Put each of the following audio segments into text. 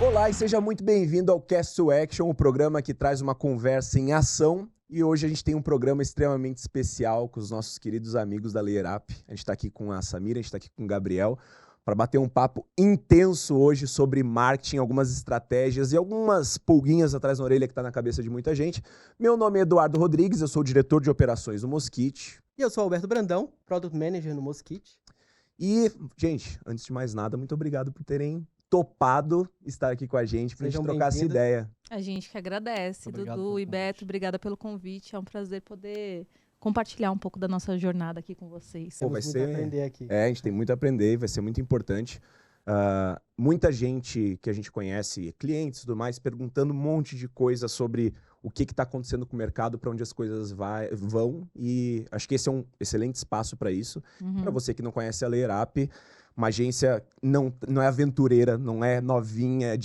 Olá e seja muito bem-vindo ao Cast to Action, o programa que traz uma conversa em ação. E hoje a gente tem um programa extremamente especial com os nossos queridos amigos da Layerap. A gente está aqui com a Samira, a gente está aqui com o Gabriel, para bater um papo intenso hoje sobre marketing, algumas estratégias e algumas pulguinhas atrás na orelha que está na cabeça de muita gente. Meu nome é Eduardo Rodrigues, eu sou o diretor de operações do Mosquite. E eu sou o Alberto Brandão, Product Manager no Mosquite. E, gente, antes de mais nada, muito obrigado por terem topado estar aqui com a gente pra gente trocar essa ideia. A gente que agradece, Obrigado Dudu e Beto, obrigada pelo convite. É um prazer poder compartilhar um pouco da nossa jornada aqui com vocês. Pô, vai Temos muito ser... a aprender aqui. É, a gente tem muito a aprender e vai ser muito importante. Muita gente que a gente conhece, clientes e tudo mais, perguntando um monte de coisa sobre o que está acontecendo com o mercado, para onde as coisas vão. E acho que esse é um excelente espaço para isso. Para você que não conhece a Layerap, uma agência não é aventureira, não é novinha,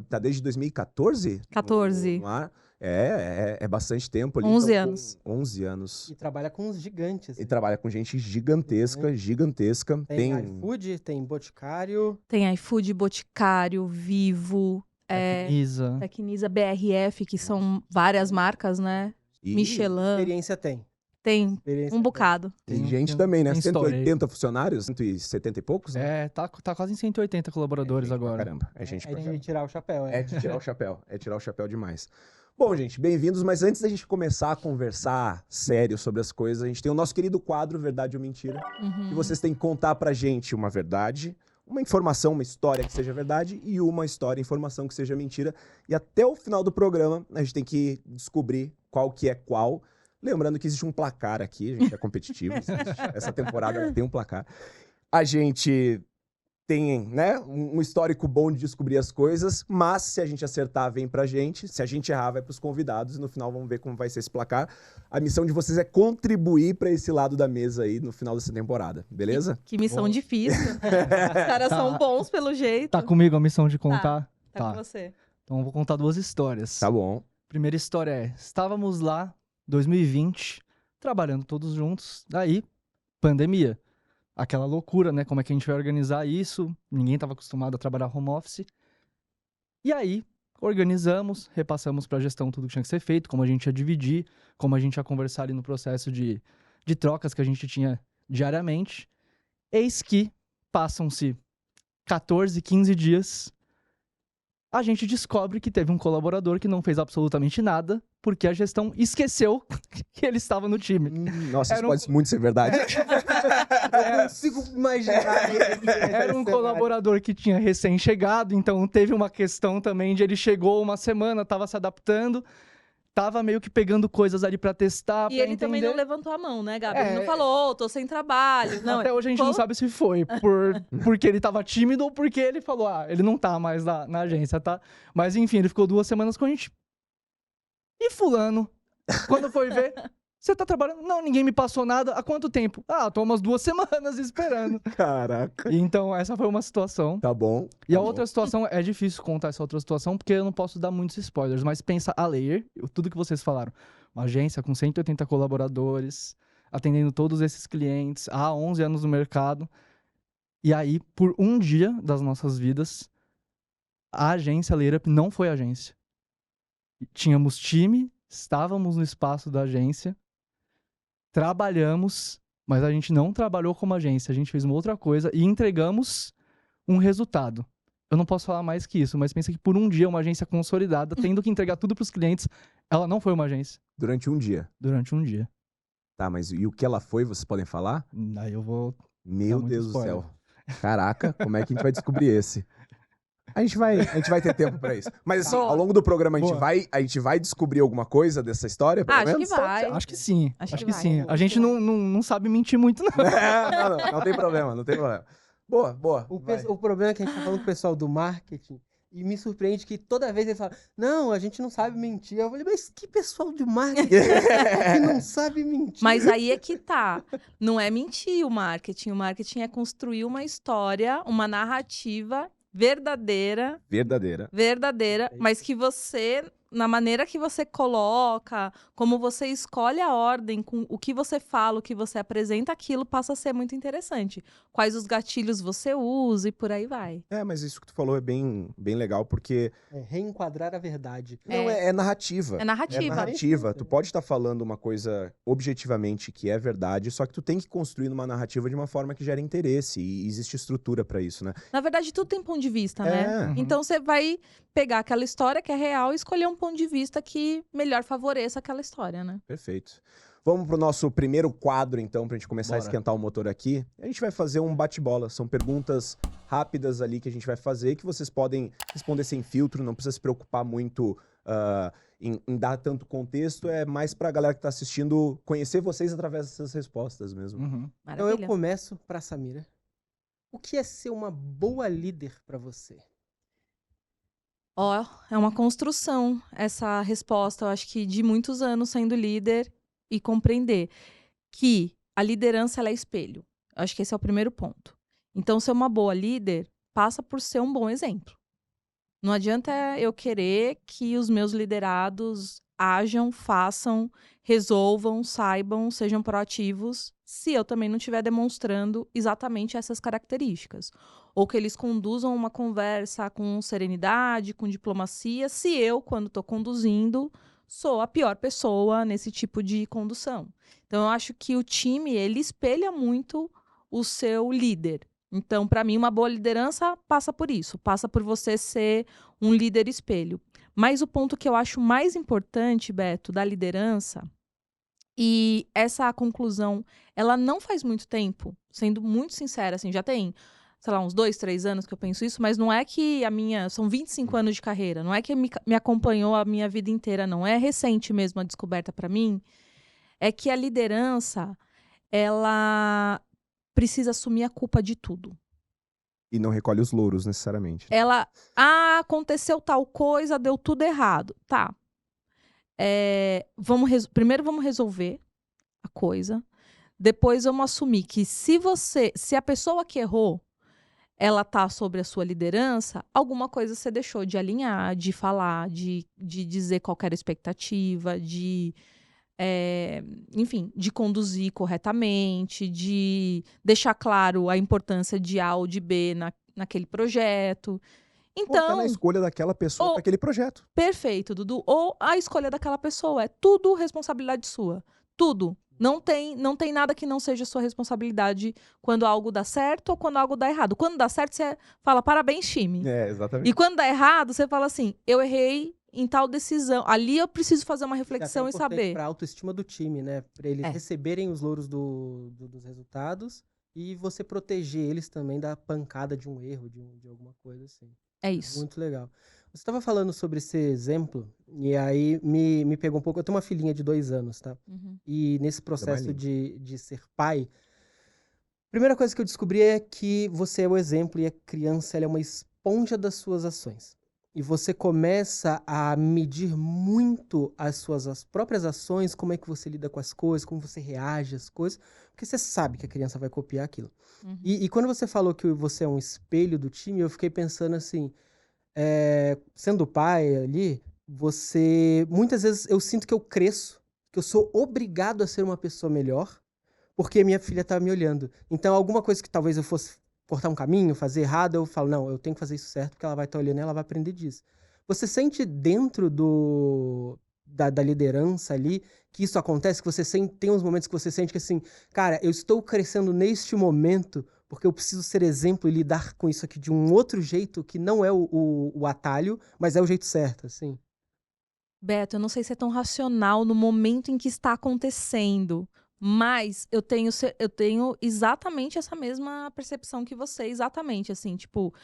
tá desde 2014? 14. No ar. É bastante tempo ali. 11 então, anos. 11 anos. E trabalha com os gigantes. E trabalha com gente gigantesca. Tem iFood, tem Boticário. Tem iFood, Boticário, Vivo, Tecnisa, BRF, que são várias marcas, né? Michelin. Experiência tem. Tem um bocado. Tem gente também, né? tem 180 funcionários, 170 e poucos, né? É, tá quase em 180 colaboradores agora. Caramba, é gente pra É de caramba. tirar o chapéu, É de tirar o chapéu, é tirar o chapéu demais. Bom, gente, bem-vindos, mas antes da gente começar a conversar sério sobre as coisas, a gente tem o nosso querido quadro Verdade ou Mentira, e vocês têm que contar pra gente uma verdade, uma informação, uma história que seja verdade e uma história, informação que seja mentira. E até o final do programa, a gente tem que descobrir qual que é qual. Lembrando que existe um placar aqui, a gente é competitivo, essa temporada tem um placar. A gente tem, né, um histórico bom de descobrir as coisas, mas se a gente acertar, vem pra gente, se a gente errar, vai pros convidados, e no final vamos ver como vai ser esse placar. A missão de vocês é contribuir pra esse lado da mesa aí no final dessa temporada, beleza? Que missão difícil. Os caras são bons pelo jeito. Tá comigo a missão de contar? Tá com você. Então eu vou contar duas histórias. Tá bom. Primeira história é, estávamos lá, 2020, trabalhando todos juntos, daí, pandemia. Aquela loucura, né? Como é que a gente vai organizar isso? Ninguém estava acostumado a trabalhar home office. E aí, organizamos, repassamos para a gestão tudo que tinha que ser feito, como a gente ia dividir, como a gente ia conversar ali no processo de trocas que a gente tinha diariamente. Eis que passam-se 14, 15 dias, a gente descobre que teve um colaborador que não fez absolutamente nada, porque a gestão esqueceu que ele estava no time. Nossa, isso pode muito ser verdade. Eu consigo imaginar. Era um colaborador que tinha recém-chegado, então teve uma questão também de ele chegou uma semana, estava se adaptando, tava meio que pegando coisas ali pra testar, E ele também não levantou a mão, né, Gabi? Ele não falou, tô sem trabalho. Não, até hoje a gente não sabe se foi porque ele tava tímido ou porque ele falou, ele não tá mais na agência, tá? Mas enfim, ele ficou 2 semanas com a gente. E fulano, quando foi ver, você tá trabalhando? Não, ninguém me passou nada. Há quanto tempo? Tô umas 2 semanas esperando. Caraca. Então, essa foi uma situação. Tá bom. E a outra situação, é difícil contar essa outra situação, porque eu não posso dar muitos spoilers, mas pensa a Layer, tudo que vocês falaram. Uma agência com 180 colaboradores, atendendo todos esses clientes, há 11 anos no mercado. E aí, por um dia das nossas vidas, a agência Layerap não foi agência. Tínhamos time, estávamos no espaço da agência, trabalhamos, mas a gente não trabalhou como agência, a gente fez uma outra coisa e entregamos um resultado. Eu não posso falar mais que isso, mas pensa que por um dia uma agência consolidada, tendo que entregar tudo para os clientes, ela não foi uma agência. Durante um dia. Durante um dia. Tá, mas e o que ela foi, vocês podem falar? Daí eu vou... Meu Deus do céu. Caraca, como é que a gente vai descobrir esse? A gente vai ter tempo pra isso. Mas assim, ao longo do programa a gente vai descobrir alguma coisa dessa história, pelo menos? Acho que vai. Acho que sim. Acho que vai. sim. A gente não sabe mentir muito, não. Não tem problema, não tem problema. Boa. O problema é que a gente tá falando com o pessoal do marketing e me surpreende que toda vez eles falam, não, a gente não sabe mentir. Eu falei, mas que pessoal de marketing que não sabe mentir? Mas aí é que tá. Não é mentir o marketing. O marketing é construir uma história, uma narrativa verdadeira, mas que você na maneira que você coloca, como você escolhe a ordem, com o que você fala, o que você apresenta, aquilo passa a ser muito interessante. Quais os gatilhos você usa e por aí vai. Mas isso que tu falou é bem legal, porque... reenquadrar a verdade. Não, é narrativa. É narrativa. É narrativa. Tu pode estar falando uma coisa objetivamente que é verdade, só que tu tem que construir uma narrativa de uma forma que gere interesse. E existe estrutura pra isso, né? Na verdade, tudo tem ponto de vista, né? Então, você vai pegar aquela história que é real e escolher um ponto de vista que melhor favoreça aquela história, né? Perfeito. Vamos pro nosso primeiro quadro, então, pra gente começar a esquentar o motor aqui. A gente vai fazer um bate-bola. São perguntas rápidas ali que a gente vai fazer, que vocês podem responder sem filtro, não precisa se preocupar muito em dar tanto contexto. É mais pra galera que tá assistindo conhecer vocês através dessas respostas mesmo. Então eu começo pra Samira. O que é ser uma boa líder pra você? É uma construção essa resposta, eu acho que de muitos anos sendo líder e compreender que a liderança ela é espelho. Eu acho que esse é o primeiro ponto. Então, ser uma boa líder passa por ser um bom exemplo. Não adianta eu querer que os meus liderados ajam, façam, resolvam, saibam, sejam proativos, se eu também não estiver demonstrando exatamente essas características. Ou que eles conduzam uma conversa com serenidade, com diplomacia, se eu, quando estou conduzindo, sou a pior pessoa nesse tipo de condução. Então, eu acho que o time, ele espelha muito o seu líder. Então, para mim, uma boa liderança passa por isso. Passa por você ser um líder espelho. Mas o ponto que eu acho mais importante, Beto, da liderança, e essa conclusão, ela não faz muito tempo, sendo muito sincera, assim, já tem, sei lá, uns 2, 3 anos que eu penso isso, mas não é que são 25 anos de carreira, não é que me acompanhou a minha vida inteira, não. É recente mesmo a descoberta para mim, é que a liderança, ela precisa assumir a culpa de tudo. E não recolhe os louros, necessariamente. Aconteceu tal coisa, deu tudo errado. Tá. Primeiro vamos resolver a coisa. Depois vamos assumir que se a pessoa que errou, ela tá sobre a sua liderança, alguma coisa você deixou de alinhar, de falar, de dizer qual era a expectativa, enfim, de conduzir corretamente, de deixar claro a importância de A ou de B naquele projeto. Então, tá na escolha daquela pessoa para aquele projeto. Perfeito, Dudu. Ou a escolha daquela pessoa. É tudo responsabilidade sua. Tudo. Não tem nada que não seja sua responsabilidade quando algo dá certo ou quando algo dá errado. Quando dá certo, você fala parabéns, time. Exatamente. E quando dá errado, você fala assim, eu errei em tal decisão. Ali eu preciso fazer uma reflexão e saber. Para a autoestima do time, né? Para eles receberem os louros dos resultados e você proteger eles também da pancada de um erro, de alguma coisa assim. É isso. Muito legal. Você estava falando sobre esse exemplo e aí me pegou um pouco. Eu tenho uma filhinha de 2 anos, tá? E nesse processo de ser pai, a primeira coisa que eu descobri é que você é o exemplo e a criança ela é uma esponja das suas ações. E você começa a medir muito as próprias ações, como é que você lida com as coisas, como você reage às coisas, porque você sabe que a criança vai copiar aquilo. E quando você falou que você é um espelho do time, eu fiquei pensando assim, sendo pai ali, muitas vezes eu sinto que eu cresço, que eu sou obrigado a ser uma pessoa melhor, porque minha filha tá me olhando. Então, alguma coisa que talvez eu fosse cortar um caminho, fazer errado, eu falo, não, eu tenho que fazer isso certo, porque ela vai estar olhando e ela vai aprender disso. Você sente dentro da liderança ali que isso acontece, que você tem uns momentos que você sente que assim, cara, eu estou crescendo neste momento porque eu preciso ser exemplo e lidar com isso aqui de um outro jeito que não é o atalho, mas é o jeito certo, assim. Beto, eu não sei se é tão racional no momento em que está acontecendo, mas eu tenho exatamente essa mesma percepção que você, exatamente, assim, tipo,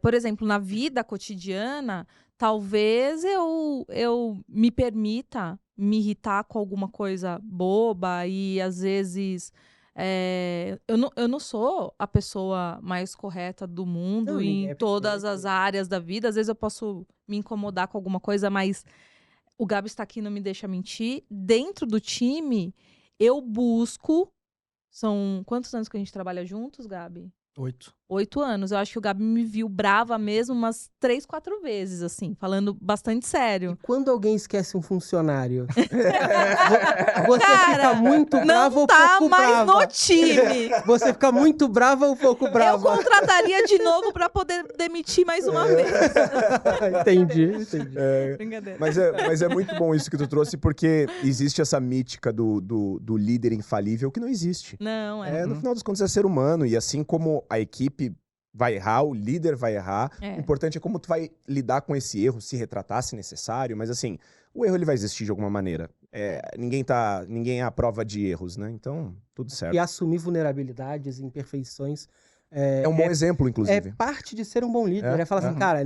por exemplo, na vida cotidiana, talvez eu me permita me irritar com alguma coisa boba e, às vezes, eu não sou a pessoa mais correta do mundo em todas as áreas da vida. Às vezes eu posso me incomodar com alguma coisa, mas o Gabi está aqui, não me deixa mentir. Dentro do time, eu busco... São quantos anos que a gente trabalha juntos, Gabi? 8. 8 anos. Eu acho que o Gabi me viu brava mesmo umas 3, 4 vezes, assim, falando bastante sério. E quando alguém esquece um funcionário? Você fica muito brava ou tá pouco mais brava? no time. Você fica muito brava ou pouco brava? Eu contrataria de novo pra poder demitir mais uma vez. Entendi. Brincadeira. Mas é muito bom isso que tu trouxe, porque existe essa mítica do líder infalível que não existe. Não, No final dos contos é ser humano, e assim como a equipe vai errar, o líder vai errar, o importante é como tu vai lidar com esse erro, se retratar se necessário, mas assim, o erro ele vai existir de alguma maneira. Ninguém é à prova de erros, né? Então, tudo certo. E assumir vulnerabilidades, imperfeições. É um bom exemplo, inclusive. É parte de ser um bom líder. É falar assim, cara,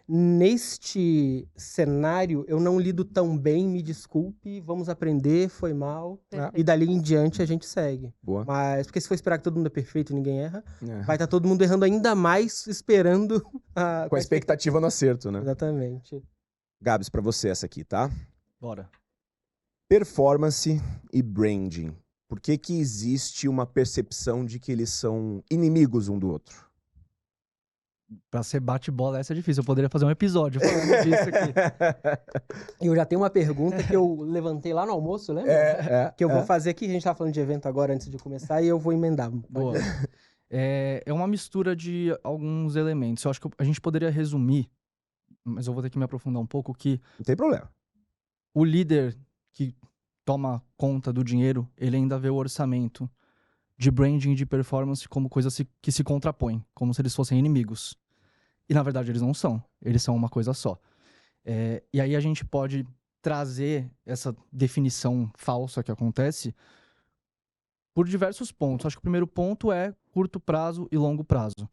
neste cenário eu não lido tão bem, me desculpe, vamos aprender, foi mal. E dali em diante a gente segue. Boa. Mas, porque se for esperar que todo mundo é perfeito e ninguém erra, vai estar todo mundo errando ainda mais, esperando... Com a expectativa no acerto, né? Exatamente. Gabs, pra você essa aqui, tá? Bora. Performance e branding. Por que que existe uma percepção de que eles são inimigos um do outro? Pra ser bate-bola, essa é difícil. Eu poderia fazer um episódio falando disso aqui. E eu já tenho uma pergunta que eu levantei lá no almoço, lembra? Que eu vou fazer aqui. A gente tava falando de evento agora antes de começar e eu vou emendar. Boa. É uma mistura de alguns elementos. Eu acho que a gente poderia resumir, mas eu vou ter que me aprofundar um pouco, que Não tem problema. o líder que toma conta do dinheiro, ele ainda vê o orçamento de branding e de performance como coisas que se contrapõem, como se eles fossem inimigos. E, na verdade, eles não são. Eles são uma coisa só. E aí a gente pode trazer essa definição falsa que acontece por diversos pontos. Acho que o primeiro ponto é curto prazo e longo prazo.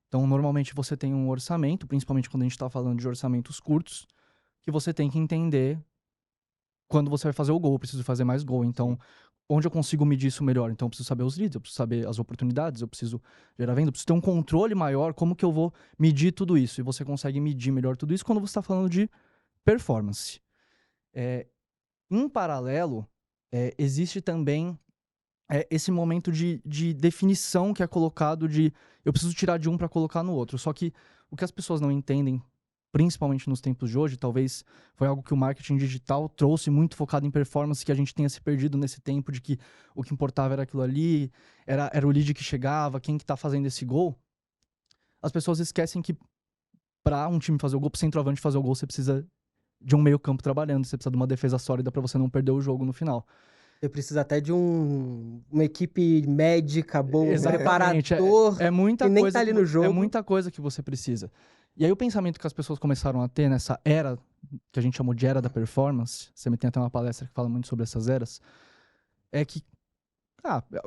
Então, normalmente, você tem um orçamento, principalmente quando a gente está falando de orçamentos curtos, que você tem que entender quando você vai fazer o gol. Eu preciso fazer mais gol. Então, onde eu consigo medir isso melhor? Então, eu preciso saber os leads, eu preciso saber as oportunidades, eu preciso gerar venda, eu preciso ter um controle maior. Como que eu vou medir tudo isso? E você consegue medir melhor tudo isso quando você está falando de performance. Em paralelo, existe também esse momento de definição que é colocado de eu preciso tirar de um para colocar no outro. Só que o que as pessoas não entendem, principalmente nos tempos de hoje, talvez foi algo que o marketing digital trouxe muito focado em performance, que a gente tenha se perdido nesse tempo de que o que importava era aquilo ali, era o lead que chegava, quem que tá fazendo esse gol. As pessoas esquecem que para um time fazer o gol, pro centroavante fazer o gol, você precisa de um meio campo trabalhando, você precisa de uma defesa sólida para você não perder o jogo no final. Você precisa até de uma equipe médica boa, um Exatamente. preparador, É muita que nem coisa tá ali no jogo. É muita coisa que você precisa. E aí o pensamento que as pessoas começaram a ter nessa era, que a gente chamou de era da performance, você me tem até uma palestra que fala muito sobre essas eras, é que,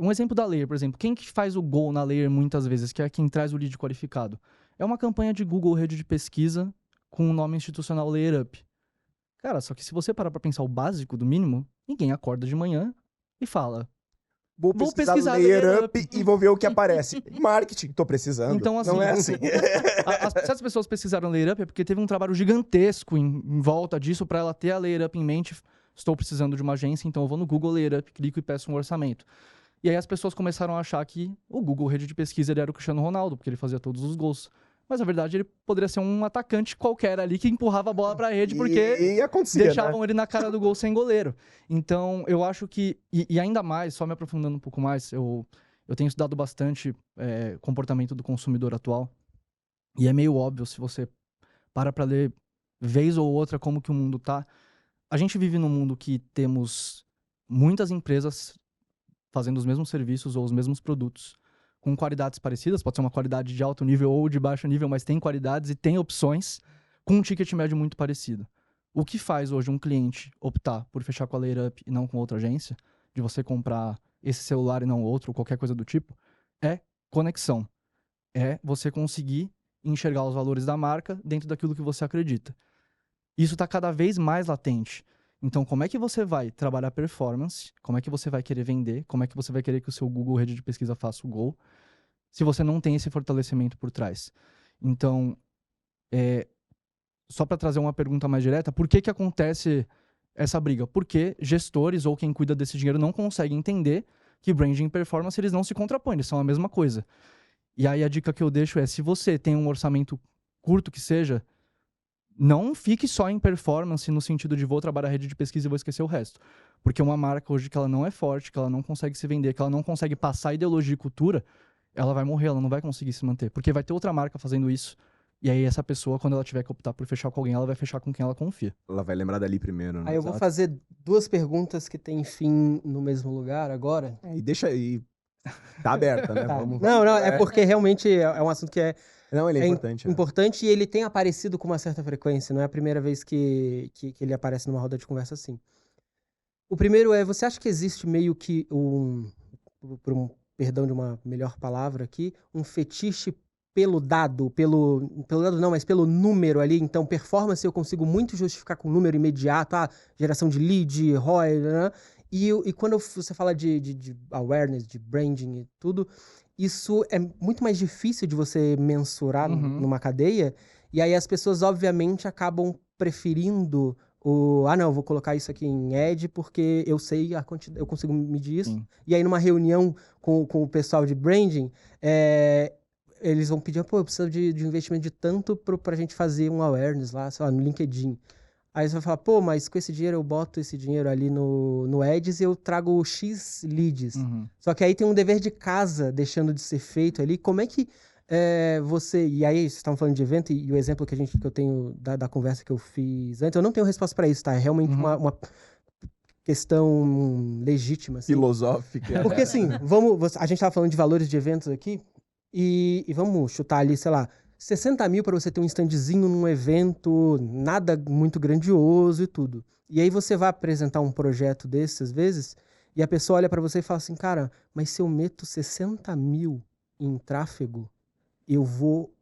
um exemplo da Layer, por exemplo, quem que faz o gol na Layer muitas vezes, que é quem traz o lead qualificado? É uma campanha de Google Rede de Pesquisa com o nome institucional Layer Up. Cara, só que se você parar pra pensar o básico do mínimo, ninguém acorda de manhã e fala... Vou pesquisar Layer Up e vou ver o que aparece. Marketing, tô precisando. Então, assim, não é assim. Se as pessoas pesquisaram Layer Up é porque teve um trabalho gigantesco em volta disso para ela ter a Layer Up em mente. Estou precisando de uma agência, então eu vou no Google Layer Up, clico e peço um orçamento. E aí as pessoas começaram a achar que o Google Rede de Pesquisa ele era o Cristiano Ronaldo, porque ele fazia todos os gols. Mas, na verdade, ele poderia ser um atacante qualquer ali que empurrava a bola pra rede, porque deixavam ele na cara do gol sem goleiro. Então, eu acho que... E ainda mais, só me aprofundando um pouco mais, eu tenho estudado bastante comportamento do consumidor atual. E é meio óbvio, se você para pra ler vez ou outra como que o mundo tá. A gente vive num mundo que temos muitas empresas fazendo os mesmos serviços ou os mesmos produtos com qualidades parecidas, pode ser uma qualidade de alto nível ou de baixo nível, mas tem qualidades e tem opções com um ticket médio muito parecido. O que faz hoje um cliente optar por fechar com a Layer Up e não com outra agência, de você comprar esse celular e não outro, ou qualquer coisa do tipo, é conexão. É você conseguir enxergar os valores da marca dentro daquilo que você acredita. Isso está cada vez mais latente. Então, como é que você vai trabalhar performance? Como é que você vai querer vender? Como é que você vai querer que o seu Google Rede de Pesquisa faça o gol? Se você não tem esse fortalecimento por trás. Então, só para trazer uma pergunta mais direta, por que acontece essa briga? Porque gestores ou quem cuida desse dinheiro não conseguem entender que branding e performance eles não se contrapõem, eles são a mesma coisa. E aí a dica que eu deixo é, se você tem um orçamento curto que seja, não fique só em performance no sentido de vou trabalhar a rede de pesquisa e vou esquecer o resto. Porque uma marca hoje que ela não é forte, que ela não consegue se vender, que ela não consegue passar ideologia e cultura, ela vai morrer, ela não vai conseguir se manter. Porque vai ter outra marca fazendo isso. E aí essa pessoa, quando ela tiver que optar por fechar com alguém, ela vai fechar com quem ela confia. Ela vai lembrar dali primeiro, né? Aí eu vou fazer 2 perguntas que têm fim no mesmo lugar agora. E deixa aí. Tá aberta, né? Tá. Vamos... Não, é porque realmente é um assunto que Não, ele é importante. importante e ele tem aparecido com uma certa frequência. Não é a primeira vez que ele aparece numa roda de conversa assim. O primeiro é, você acha que existe meio que por um perdão de uma melhor palavra aqui, um fetiche pelo dado não, mas pelo número ali? Então, performance eu consigo muito justificar com número imediato, geração de lead, ROI, né? E quando você fala de awareness, de branding e tudo, isso é muito mais difícil de você mensurar numa cadeia, e aí as pessoas, obviamente, acabam preferindo não, eu vou colocar isso aqui em ad porque eu sei a quantidade, eu consigo medir isso. Sim. E aí, numa reunião com o pessoal de branding, eles vão pedir, eu preciso de investimento de tanto pra gente fazer um awareness lá, sei lá, no LinkedIn. Aí você vai falar, mas com esse dinheiro eu boto esse dinheiro ali no Ads e eu trago X leads. Só que aí tem um dever de casa deixando de ser feito ali. Como é que você... E aí, vocês estavam falando de evento e o exemplo que eu tenho da conversa que eu fiz antes, eu não tenho resposta para isso, tá? É realmente uma questão legítima. Assim. Filosófica. Porque assim, a gente estava falando de valores de eventos aqui e vamos chutar ali, sei lá, 60 mil para você ter um standzinho num evento, nada muito grandioso e tudo. E aí você vai apresentar um projeto desse, às vezes, e a pessoa olha para você e fala assim, cara, mas se eu meto 60 mil em tráfego, eu vou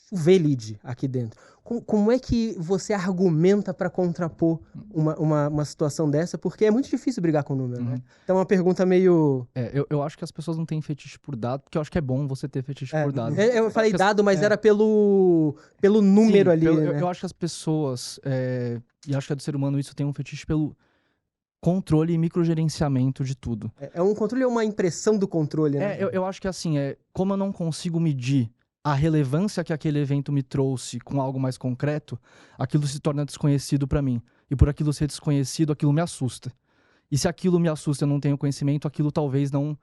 chover lead aqui dentro. Como é que você argumenta para contrapor uma situação dessa? Porque é muito difícil brigar com o número, né? Então é uma pergunta meio... Eu acho que as pessoas não têm fetiche por dado, porque eu acho que é bom você ter fetiche por dado. Eu falei dado, mas era pelo número. Sim, ali, né? Eu acho que as pessoas, e acho que é do ser humano isso, tem um fetiche pelo controle e microgerenciamento de tudo. É um controle ou uma impressão do controle, né? Eu acho que assim, como eu não consigo medir a relevância que aquele evento me trouxe com algo mais concreto, aquilo se torna desconhecido para mim. E por aquilo ser desconhecido, aquilo me assusta. E se aquilo me assusta e eu não tenho conhecimento, aquilo talvez não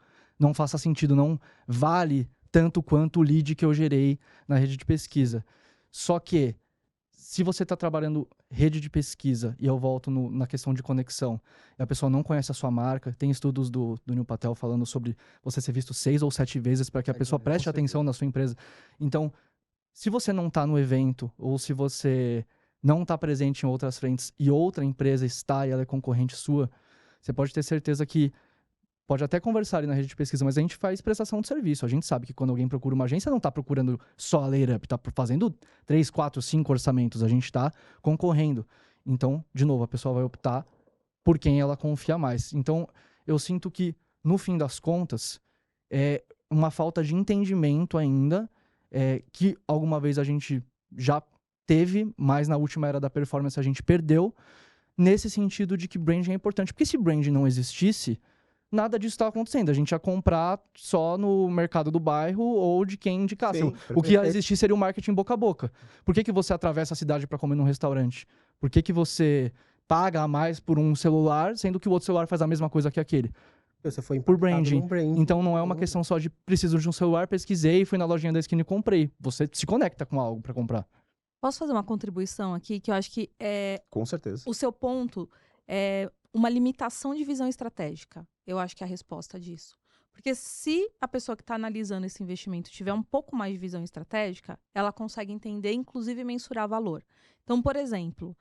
faça sentido, não vale tanto quanto o lead que eu gerei na rede de pesquisa. Só que, se você está trabalhando rede de pesquisa, e eu volto na questão de conexão, e a pessoa não conhece a sua marca, tem estudos do Neil Patel falando sobre você ser visto 6 ou 7 vezes para que a pessoa preste atenção na sua empresa. Então, se você não está no evento, ou se você não está presente em outras frentes, e outra empresa está e ela é concorrente sua, você pode ter certeza que pode até conversar ali na rede de pesquisa, mas a gente faz prestação de serviço. A gente sabe que quando alguém procura uma agência, não está procurando só a layup, está fazendo 3, 4, 5 orçamentos. A gente está concorrendo. Então, de novo, a pessoa vai optar por quem ela confia mais. Então, eu sinto que, no fim das contas, é uma falta de entendimento ainda, que alguma vez a gente já teve, mas na última era da performance a gente perdeu, nesse sentido de que branding é importante. Porque se branding não existisse, nada disso estava acontecendo. A gente ia comprar só no mercado do bairro ou de quem indicasse. Sim, o que ia existir seria o marketing boca a boca. Por que você atravessa a cidade para comer num restaurante? Por que você paga a mais por um celular, sendo que o outro celular faz a mesma coisa que aquele? Você foi por branding. Então não é uma questão só de preciso de um celular, pesquisei, fui na lojinha da esquina e comprei. Você se conecta com algo para comprar. Posso fazer uma contribuição aqui que eu acho que com certeza. O seu ponto é uma limitação de visão estratégica. Eu acho que é a resposta disso. Porque se a pessoa que está analisando esse investimento tiver um pouco mais de visão estratégica, ela consegue entender, inclusive mensurar valor. Então, por exemplo,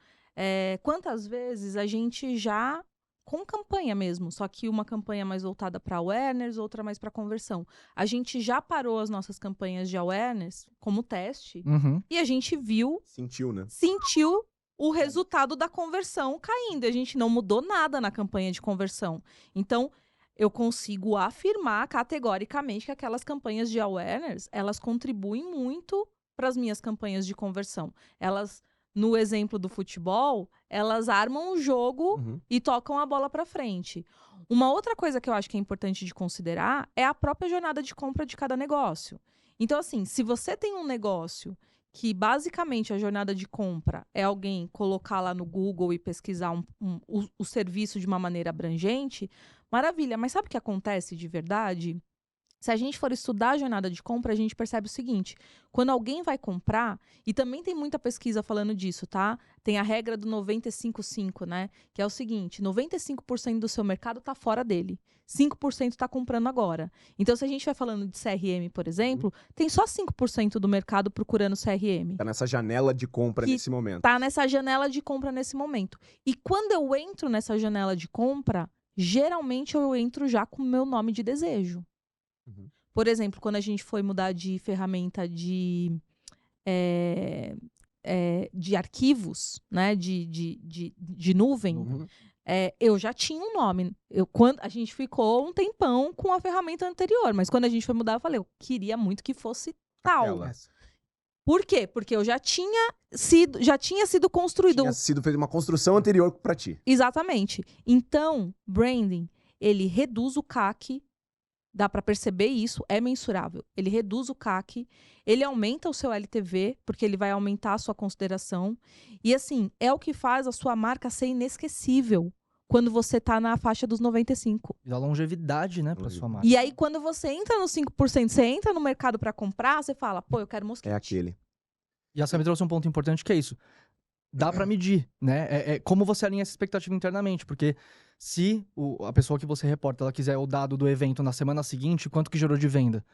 quantas vezes a gente já, com campanha mesmo, só que uma campanha mais voltada para awareness, outra mais para conversão. A gente já parou as nossas campanhas de awareness como teste e a gente viu... Sentiu, né? Sentiu o resultado da conversão caindo. A gente não mudou nada na campanha de conversão. Então, eu consigo afirmar categoricamente que aquelas campanhas de awareness, elas contribuem muito para as minhas campanhas de conversão. Elas, no exemplo do futebol, elas armam o jogo e tocam a bola para frente. Uma outra coisa que eu acho que é importante de considerar é a própria jornada de compra de cada negócio. Então, assim, se você tem um negócio que basicamente a jornada de compra é alguém colocar lá no Google e pesquisar o serviço de uma maneira abrangente, maravilha. Mas sabe o que acontece de verdade? Se a gente for estudar a jornada de compra, a gente percebe o seguinte: quando alguém vai comprar, e também tem muita pesquisa falando disso, tá? Tem a regra do 95-5, né? Que é o seguinte: 95% do seu mercado tá fora dele. 5% tá comprando agora. Então, se a gente vai falando de CRM, por exemplo, tem só 5% do mercado procurando CRM. Tá nessa janela de compra nesse momento. Tá nessa janela de compra nesse momento. E quando eu entro nessa janela de compra, geralmente eu entro já com o meu nome de desejo. Por exemplo, quando a gente foi mudar de ferramenta de arquivos, né, de nuvem, eu já tinha um nome. Quando a gente ficou um tempão com a ferramenta anterior, mas quando a gente foi mudar, eu falei, eu queria muito que fosse tal. Por quê? Porque eu já tinha sido construído. Tinha sido feita uma construção anterior para ti. Exatamente. Então, branding, ele reduz o CAC. Dá para perceber isso, é mensurável. Ele reduz o CAC, ele aumenta o seu LTV, porque ele vai aumentar a sua consideração. E assim, é o que faz a sua marca ser inesquecível quando você tá na faixa dos 95. E dá longevidade, né, pra sua marca. E aí, quando você entra nos 5%, você entra no mercado para comprar, você fala, pô, eu quero mosquete. É aquele. E a Sam trouxe um ponto importante que é isso. Dá pra medir, né? É como você alinha essa expectativa internamente, porque se a pessoa que você reporta, ela quiser o dado do evento na semana seguinte, quanto que gerou de venda?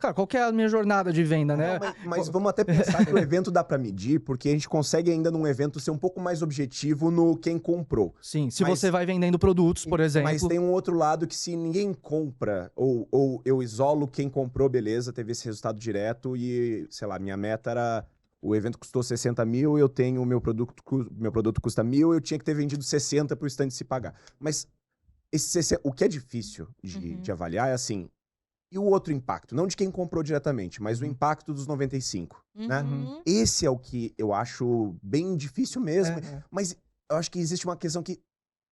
Cara, qual que é a minha jornada de venda, né? Mas vamos até pensar que o evento dá pra medir, porque a gente consegue ainda num evento ser um pouco mais objetivo no quem comprou. Sim, se você vai vendendo produtos, por exemplo... Mas tem um outro lado que se ninguém compra, ou eu isolo quem comprou, beleza, teve esse resultado direto e, sei lá, minha meta era... O evento custou 60 mil, eu tenho meu produto custa 1.000, eu tinha que ter vendido 60 para o stand se pagar. Mas o que é difícil de avaliar é assim, e o outro impacto? Não de quem comprou diretamente, mas o impacto dos 95, né? Esse é o que eu acho bem difícil mesmo, mas eu acho que existe uma questão que...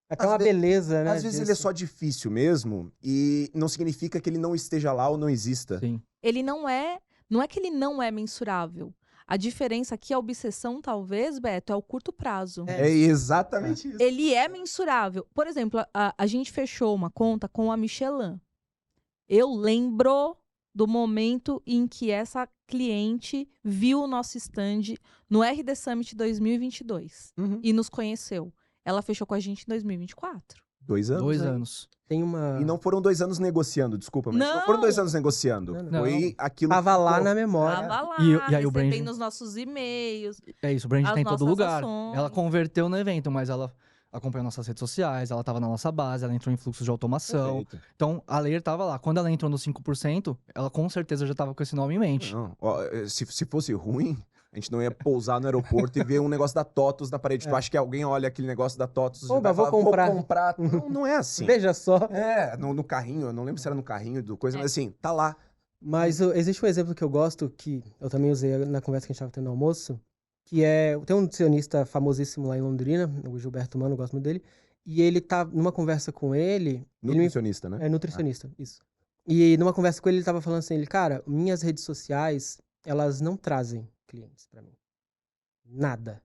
Até uma beleza, né? Às vezes ele é só difícil mesmo, e não significa que ele não esteja lá ou não exista. Sim. Ele não é que ele não é mensurável. A diferença aqui, a obsessão, talvez, Beto, é o curto prazo. É exatamente isso. Ele é mensurável. Por exemplo, a gente fechou uma conta com a Michelin. Eu lembro do momento em que essa cliente viu o nosso stand no RD Summit 2022 e nos conheceu. Ela fechou com a gente em 2024. 2 anos? 2 anos. Tem uma... E não foram 2 anos negociando, desculpa, mas não foram 2 anos negociando. Não. Foi aquilo... Tava lá na memória. Tava lá, E aí o brand... recebendo os nossos e-mails. É isso, o brand tá em todo lugar. Ações. Ela converteu no evento, mas ela acompanhou nossas redes sociais, ela tava na nossa base, ela entrou em fluxos de automação. Perfeito. Então, a Layer tava lá. Quando ela entrou nos 5%, ela com certeza já tava com esse nome em mente. Não, ó, se fosse ruim, a gente não ia pousar no aeroporto e ver um negócio da TOTUS na parede. Tu acha que alguém olha aquele negócio da TOTUS e vai vou falar, comprar. vou comprar. Não é assim. Veja só. No carrinho, eu não lembro se era no carrinho do coisa, mas assim, tá lá. Mas existe um exemplo que eu gosto, que eu também usei na conversa que a gente tava tendo no almoço, que tem um nutricionista famosíssimo lá em Londrina, o Gilberto Mano, eu gosto muito dele, e ele tá numa conversa com ele... Nutricionista, né? É, nutricionista, isso. E numa conversa com ele, ele tava falando assim, cara, minhas redes sociais, elas não trazem clientes pra mim. Nada.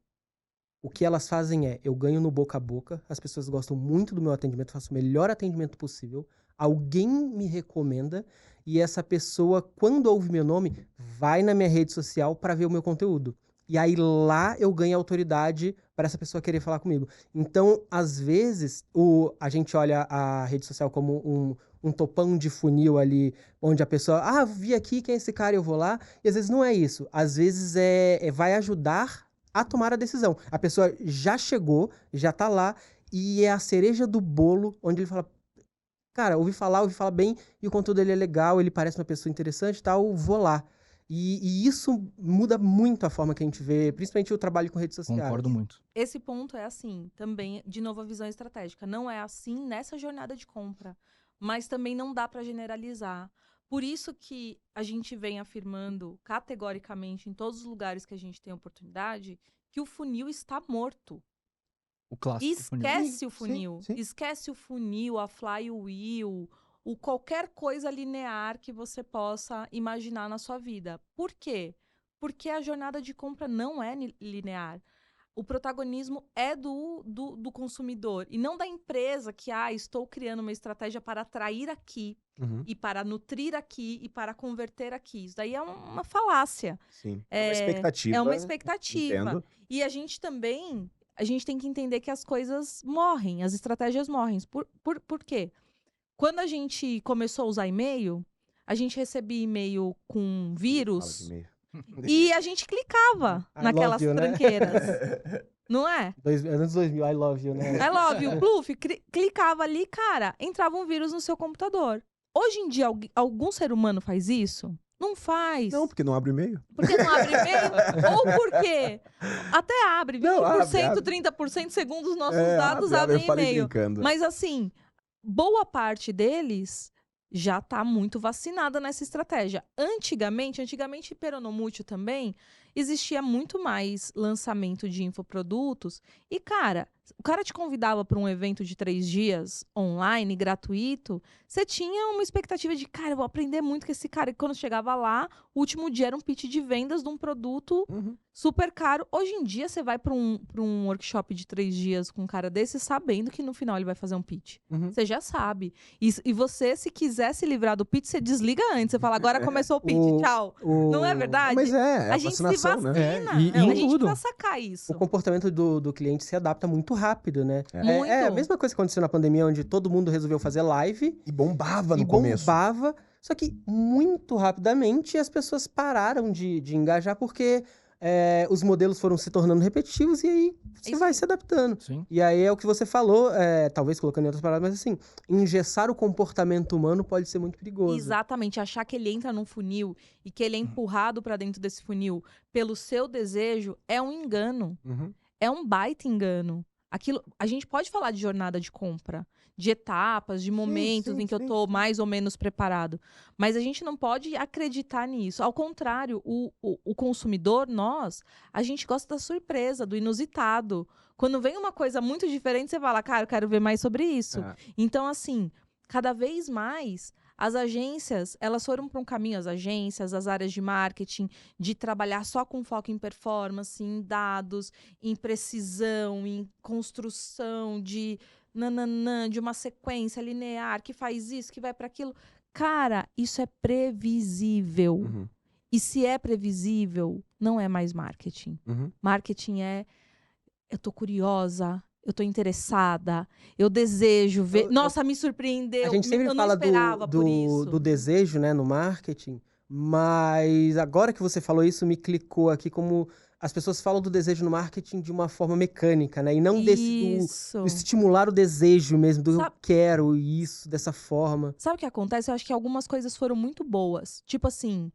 O que elas fazem eu ganho no boca a boca, as pessoas gostam muito do meu atendimento, faço o melhor atendimento possível, alguém me recomenda, e essa pessoa, quando ouve meu nome, vai na minha rede social pra ver o meu conteúdo. E aí lá eu ganho autoridade para essa pessoa querer falar comigo. Então, às vezes, a gente olha a rede social como um topão de funil ali, onde a pessoa, vi aqui, quem é esse cara, eu vou lá. E às vezes não é isso. Às vezes vai ajudar a tomar a decisão. A pessoa já chegou, já tá lá, e é a cereja do bolo, onde ele fala, cara, ouvi falar bem, e o conteúdo dele é legal, ele parece uma pessoa interessante e tal, vou lá. E isso muda muito a forma que a gente vê, principalmente o trabalho com redes sociais. Concordo muito. Esse ponto é assim, também, de novo, a visão estratégica. Não é assim nessa jornada de compra, mas também não dá para generalizar. Por isso que a gente vem afirmando categoricamente em todos os lugares que a gente tem oportunidade que o funil está morto. O clássico Esquece funil. o funil. Sim. Esquece o funil, a flywheel, qualquer coisa linear que você possa imaginar na sua vida. Por quê? Porque a jornada de compra não é linear. O protagonismo é do consumidor e não da empresa que, estou criando uma estratégia para atrair aqui e para nutrir aqui e para converter aqui. Isso daí é uma falácia. Sim, é uma expectativa. É uma expectativa. Entendo. E a gente tem que entender que as coisas morrem, as estratégias morrem. Por quê? Quando a gente começou a usar e-mail, a gente recebia e-mail com vírus e a gente clicava naquelas tranqueiras. Não é? Anos 2000, I love you, né? I love you, Pluf, clicava ali, cara, entrava um vírus no seu computador. Hoje em dia, algum ser humano faz isso? Não faz. Não, porque não abre e-mail. Porque não abre e-mail? Ou porque até abre, 20%, Não, abre. 30%, segundo os nossos dados, abrem e-mail. Mas assim, boa parte deles já está muito vacinada nessa estratégia. Antigamente, Peronomútil também, existia muito mais lançamento de infoprodutos. E, cara, o cara te convidava para um evento de 3 dias, online, gratuito. Você tinha uma expectativa de, cara, eu vou aprender muito com esse cara. E quando chegava lá, o último dia era um pitch de vendas de um produto super caro. Hoje em dia, você vai para um workshop de 3 dias com um cara desse, sabendo que no final ele vai fazer um pitch. Você já sabe. E você, se quiser se livrar do pitch, você desliga antes. Você fala, agora começou o pitch, tchau. Não é verdade? Mas a gente se vacina. Né? A gente precisa sacar isso. O comportamento do cliente se adapta muito rápido, né? Muito. É a mesma coisa que aconteceu na pandemia, onde todo mundo resolveu fazer live. E bombava no começo. Só que muito rapidamente as pessoas pararam de engajar porque os modelos foram se tornando repetitivos e aí você vai se adaptando. Sim. E aí é o que você falou, talvez colocando em outras palavras, mas assim, engessar o comportamento humano pode ser muito perigoso. Exatamente, achar que ele entra num funil e que ele é empurrado para dentro desse funil pelo seu desejo é um engano. É um baita engano. A gente pode falar de jornada de compra, de etapas, de momentos em que eu tô mais ou menos preparado. Mas a gente não pode acreditar nisso. Ao contrário, o consumidor, a gente gosta da surpresa, do inusitado. Quando vem uma coisa muito diferente, você fala, cara, eu quero ver mais sobre isso. Então, assim, cada vez mais, as agências, elas foram para um caminho, as áreas de marketing, de trabalhar só com foco em performance, em dados, em precisão, em construção de uma sequência linear, que faz isso, que vai para aquilo. Cara, isso é previsível. E se é previsível, não é mais marketing. Marketing eu tô curiosa, eu tô interessada, eu desejo ver. Nossa, me surpreendeu. A gente sempre fala do desejo, né, no marketing, mas agora que você falou isso, me clicou aqui como as pessoas falam do desejo no marketing de uma forma mecânica, né? E não do estimular o desejo mesmo, do eu quero isso, dessa forma. Sabe o que acontece? Eu acho que algumas coisas foram muito boas. Tipo assim,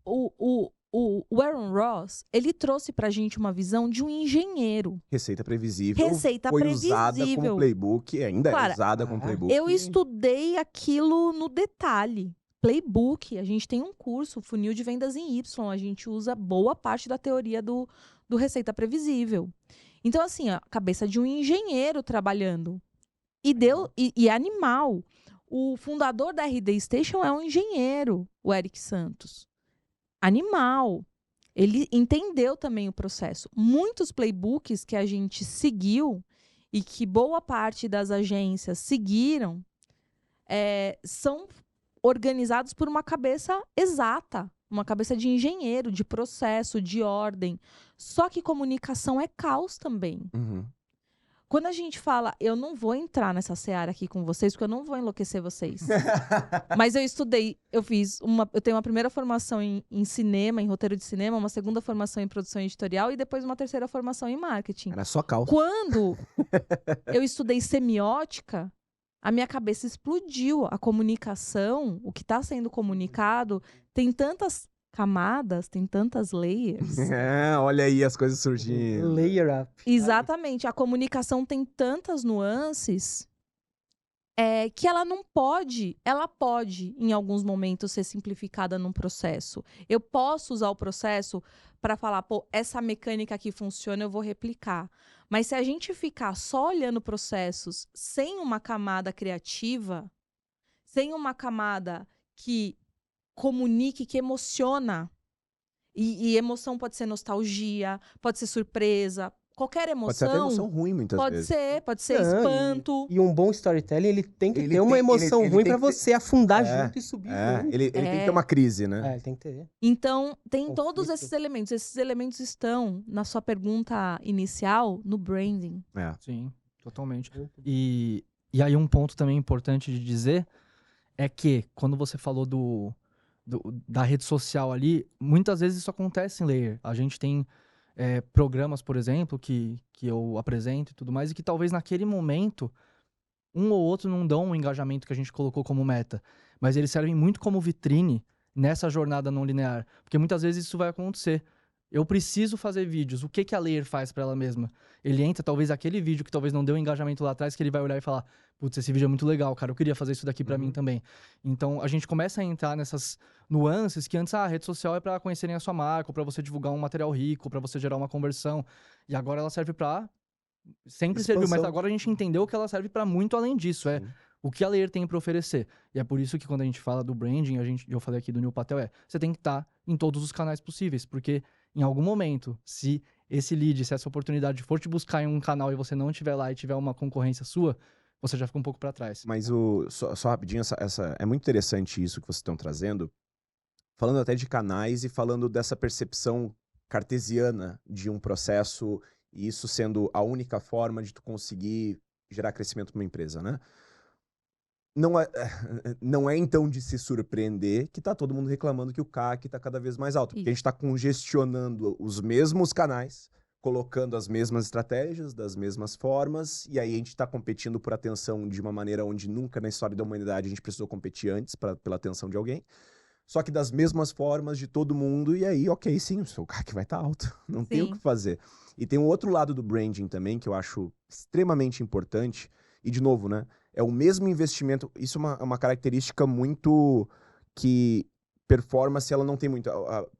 o Aaron Ross, ele trouxe pra gente uma visão de um engenheiro. Receita previsível. Foi usada como playbook, ainda é usada como playbook. Eu estudei aquilo no detalhe. Playbook, a gente tem um curso, funil de vendas em Y, a gente usa boa parte da teoria do Receita Previsível. Então, assim, a cabeça de um engenheiro trabalhando. E é animal. O fundador da RD Station é um engenheiro, o Eric Santos. Animal. Ele entendeu também o processo. Muitos playbooks que a gente seguiu e que boa parte das agências seguiram são organizados por uma cabeça exata, uma cabeça de engenheiro, de processo, de ordem. Só que comunicação é caos também. Quando a gente fala, eu não vou entrar nessa seara aqui com vocês, porque eu não vou enlouquecer vocês. Mas eu estudei, eu tenho uma primeira formação em cinema, em roteiro de cinema, uma segunda formação em produção editorial e depois uma terceira formação em marketing. Era só caos. Quando eu estudei semiótica, a minha cabeça explodiu. A comunicação, o que está sendo comunicado, tem tantas camadas, tem tantas layers. Olha aí as coisas surgindo. Layer up. Exatamente. A comunicação tem tantas nuances que ela não pode, ela pode, em alguns momentos, ser simplificada num processo. Eu posso usar o processo para falar, pô, essa mecânica aqui funciona, eu vou replicar. Mas se a gente ficar só olhando processos sem uma camada criativa, sem uma camada que comunique, que emociona, e emoção pode ser nostalgia, pode ser surpresa, qualquer emoção. Pode ser até emoção ruim, muitas vezes. Pode ser espanto. E um bom storytelling, ele tem que Ele ter uma tem- emoção ele ruim tem pra que ter- você afundar junto e subir junto. Ele tem que ter uma crise, né? Ele tem que ter. Então, tem Conflito. todos esses elementos. Esses elementos estão, na sua pergunta inicial, no branding. Sim, totalmente. E aí um ponto também importante de dizer é que quando você falou da rede social ali, muitas vezes isso acontece em layer. A gente tem programas, por exemplo, que eu apresento e tudo mais, e que talvez naquele momento um ou outro não dão o engajamento que a gente colocou como meta, mas eles servem muito como vitrine nessa jornada não linear, porque muitas vezes isso vai acontecer. Eu preciso fazer vídeos. O que a Layer faz pra ela mesma? Ele entra, talvez, aquele vídeo que talvez não deu engajamento lá atrás, que ele vai olhar e falar, putz, esse vídeo é muito legal, cara, eu queria fazer isso daqui pra mim também. Então, a gente começa a entrar nessas nuances que antes, a rede social é pra conhecerem a sua marca, ou pra você divulgar um material rico, pra você gerar uma conversão. E agora ela serve pra... Sempre serviu, mas agora a gente entendeu que ela serve pra muito além disso. É o que a Layer tem pra oferecer. E é por isso que quando a gente fala do branding, eu falei aqui do Neil Patel, você tem que estar em todos os canais possíveis, porque em algum momento, se esse lead, se essa oportunidade for te buscar em um canal e você não estiver lá e tiver uma concorrência sua, você já fica um pouco para trás. Mas só rapidinho, é muito interessante isso que vocês estão trazendo, falando até de canais e falando dessa percepção cartesiana de um processo, e isso sendo a única forma de tu conseguir gerar crescimento para uma empresa, né? Não é então de se surpreender que tá todo mundo reclamando que o CAC tá cada vez mais alto. Porque a gente tá congestionando os mesmos canais, colocando as mesmas estratégias, das mesmas formas, e aí a gente tá competindo por atenção de uma maneira onde nunca na história da humanidade a gente precisou competir antes pela atenção de alguém. Só que das mesmas formas de todo mundo, e aí, ok, sim, o seu CAC vai estar alto. Não tem o que fazer. E tem um outro lado do branding também, que eu acho extremamente importante, e de novo, né? É o mesmo investimento. Isso é uma característica muito que performance ela não tem muito,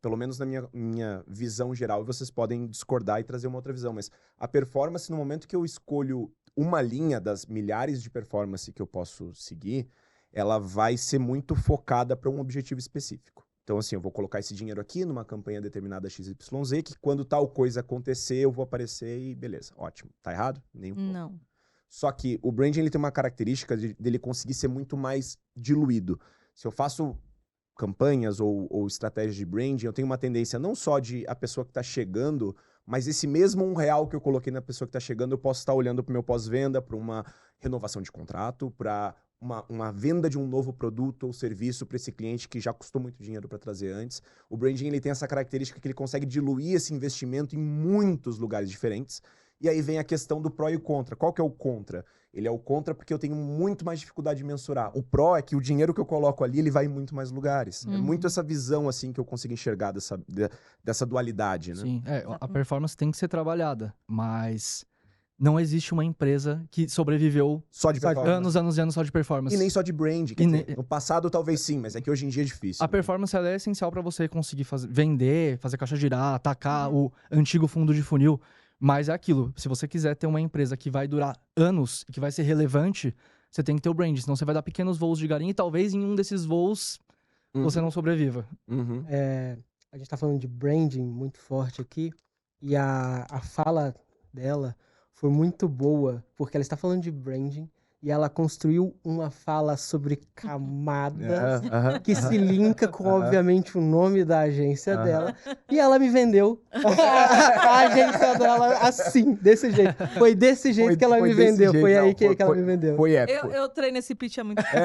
pelo menos na minha visão geral, e vocês podem discordar e trazer uma outra visão, mas a performance, no momento que eu escolho uma linha das milhares de performance que eu posso seguir, ela vai ser muito focada para um objetivo específico. Então, assim, eu vou colocar esse dinheiro aqui numa campanha determinada XYZ, que quando tal coisa acontecer, eu vou aparecer e beleza, ótimo. Tá errado? Nem um pouco. Não. Só que o branding ele tem uma característica dele conseguir ser muito mais diluído. Se eu faço campanhas ou estratégias de branding, eu tenho uma tendência não só de a pessoa que está chegando, mas esse mesmo R$1 que eu coloquei na pessoa que está chegando, eu posso estar olhando para o meu pós-venda, para uma renovação de contrato, para uma venda de um novo produto ou serviço para esse cliente que já custou muito dinheiro para trazer antes. O branding ele tem essa característica que ele consegue diluir esse investimento em muitos lugares diferentes. E aí vem a questão do pró e o contra. Qual que é o contra? Ele é o contra porque eu tenho muito mais dificuldade de mensurar. O pró é que o dinheiro que eu coloco ali, ele vai em muito mais lugares. É muito essa visão, assim, que eu consigo enxergar dessa dualidade, né? Sim, a performance tem que ser trabalhada, mas não existe uma empresa que sobreviveu só de performance. anos e anos só de performance. E nem só de brand. No passado, talvez sim, mas é que hoje em dia é difícil. A performance ela é essencial para você conseguir vender, fazer caixa girar, atacar o antigo fundo de funil. Mas é aquilo, se você quiser ter uma empresa que vai durar anos e que vai ser relevante, você tem que ter o brand, senão você vai dar pequenos voos de galinha e talvez em um desses voos você não sobreviva. A gente tá falando de branding muito forte aqui, e a fala dela foi muito boa, porque ela está falando de branding e ela construiu uma fala sobre camadas que se linka com, obviamente, o nome da agência dela. E ela me vendeu a agência dela assim, desse jeito. Foi desse jeito que ela me vendeu. Foi aí que ela me vendeu. Foi épico. Eu treino esse pitch há muito tempo.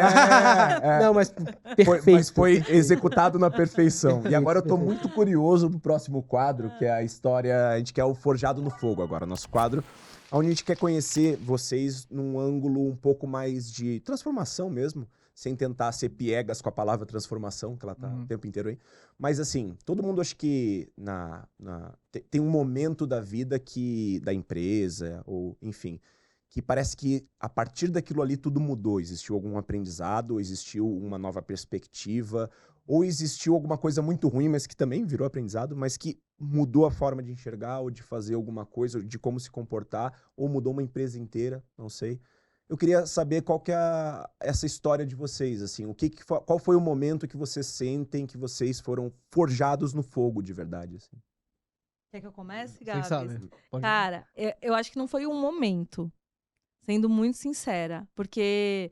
Não, mas perfeito. Mas foi executado na perfeição. E agora eu tô muito curioso pro próximo quadro, que é a história... A gente quer o Forjado no Fogo agora, nosso quadro. Onde a gente quer conhecer vocês num ângulo um pouco mais de transformação mesmo, sem tentar ser piegas com a palavra transformação, que ela tá o tempo inteiro aí. Mas assim, todo mundo acho que tem um momento da vida da empresa, ou enfim, que parece que a partir daquilo ali tudo mudou? Existiu algum aprendizado, existiu uma nova perspectiva, ou existiu alguma coisa muito ruim, mas que também virou aprendizado, mas que mudou a forma de enxergar ou de fazer alguma coisa, de como se comportar, ou mudou uma empresa inteira, não sei. Eu queria saber qual que é essa história de vocês, assim, qual foi o momento que vocês sentem que vocês foram forjados no fogo de verdade, assim? Quer que eu comece, Quem Gabs? sabe? Pode... Cara, eu acho que não foi um momento, sendo muito sincera, porque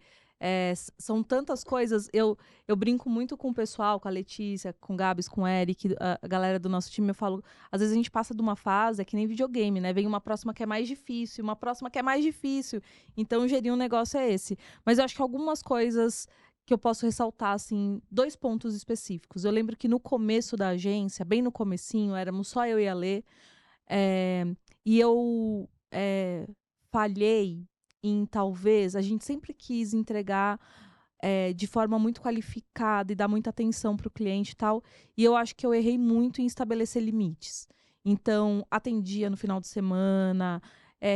são tantas coisas. Eu brinco muito com o pessoal, com a Letícia, com o Gabs, com o Eric, a galera do nosso time. Eu falo, às vezes a gente passa de uma fase, é que nem videogame, né? Vem uma próxima que é mais difícil, uma próxima que é mais difícil. Então, gerir um negócio é esse. Mas eu acho que algumas coisas que eu posso ressaltar, assim, 2 pontos específicos. Eu lembro que no começo da agência, bem no comecinho, éramos só eu e a Lê, e eu falhei em, talvez, a gente sempre quis entregar de forma muito qualificada e dar muita atenção para o cliente e tal, e eu acho que eu errei muito em estabelecer limites. Então, atendia no final de semana,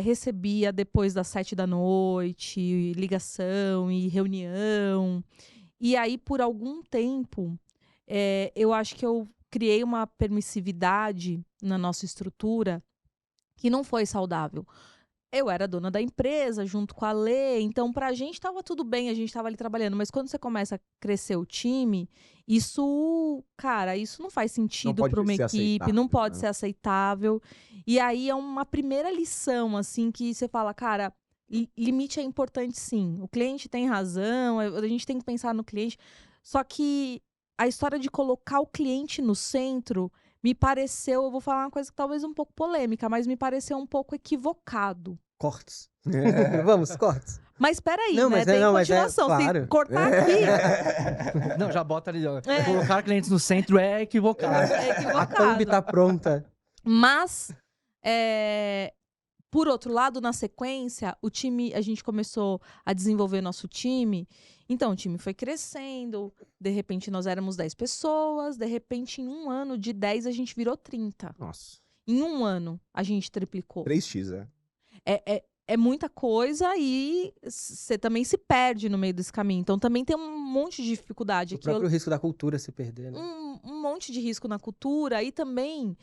recebia depois das 7 da noite, ligação e reunião. E aí, por algum tempo, eu acho que eu criei uma permissividade na nossa estrutura que não foi saudável. Eu era dona da empresa, junto com a Lê, então pra gente tava tudo bem, a gente tava ali trabalhando, mas quando você começa a crescer o time, isso, cara, isso não faz sentido para uma equipe, não pode ser aceitável. E aí é uma primeira lição, assim, que você fala, cara, limite é importante sim, o cliente tem razão, a gente tem que pensar no cliente, só que a história de colocar o cliente no centro me pareceu, eu vou falar uma coisa que talvez um pouco polêmica, mas me pareceu um pouco equivocado. Cortes. Vamos, cortes. Mas peraí, Não, né? mas Tem continuação. claro. Se cortar aqui... Não, já bota ali, ó. Colocar clientes no centro é equivocado. É A equivocado. Kombi tá pronta. Mas, por outro lado, na sequência, o time, a gente começou a desenvolver nosso time. Então, o time foi crescendo. De repente, nós éramos 10 pessoas. De repente, em um ano, de 10, a gente virou 30. Nossa. Em um ano, a gente triplicou. 3x, É muita coisa e você também se perde no meio desse caminho. Então, também tem um monte de dificuldade. O próprio risco da cultura se perder, né? Um monte de risco na cultura e também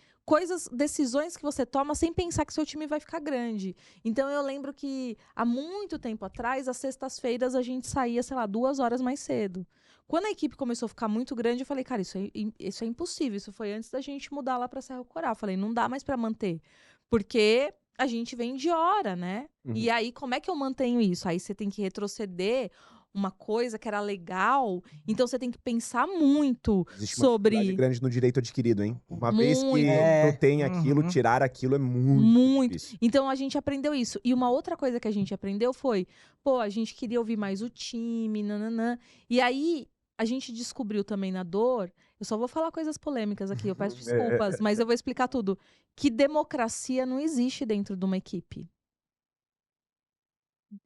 decisões que você toma sem pensar que seu time vai ficar grande. Então, eu lembro que há muito tempo atrás, às sextas-feiras, a gente saía, sei lá, 2 horas mais cedo. Quando a equipe começou a ficar muito grande, eu falei, cara, isso é impossível. Isso foi antes da gente mudar lá para Serra Coral. Eu falei, não dá mais para manter. Porque a gente vem de hora, né? Uhum. E aí, como é que eu mantenho isso? Aí você tem que retroceder uma coisa que era legal. Então, você tem que pensar muito Existe sobre... uma grande no direito adquirido, hein? Uma Muito. vez que não tem aquilo, tirar aquilo é muito difícil. Então, a gente aprendeu isso. E uma outra coisa que a gente aprendeu foi... Pô, a gente queria ouvir mais o time, nananã. E aí, a gente descobriu também na dor... Eu só vou falar coisas polêmicas aqui, eu peço desculpas, mas eu vou explicar tudo. Que democracia não existe dentro de uma equipe.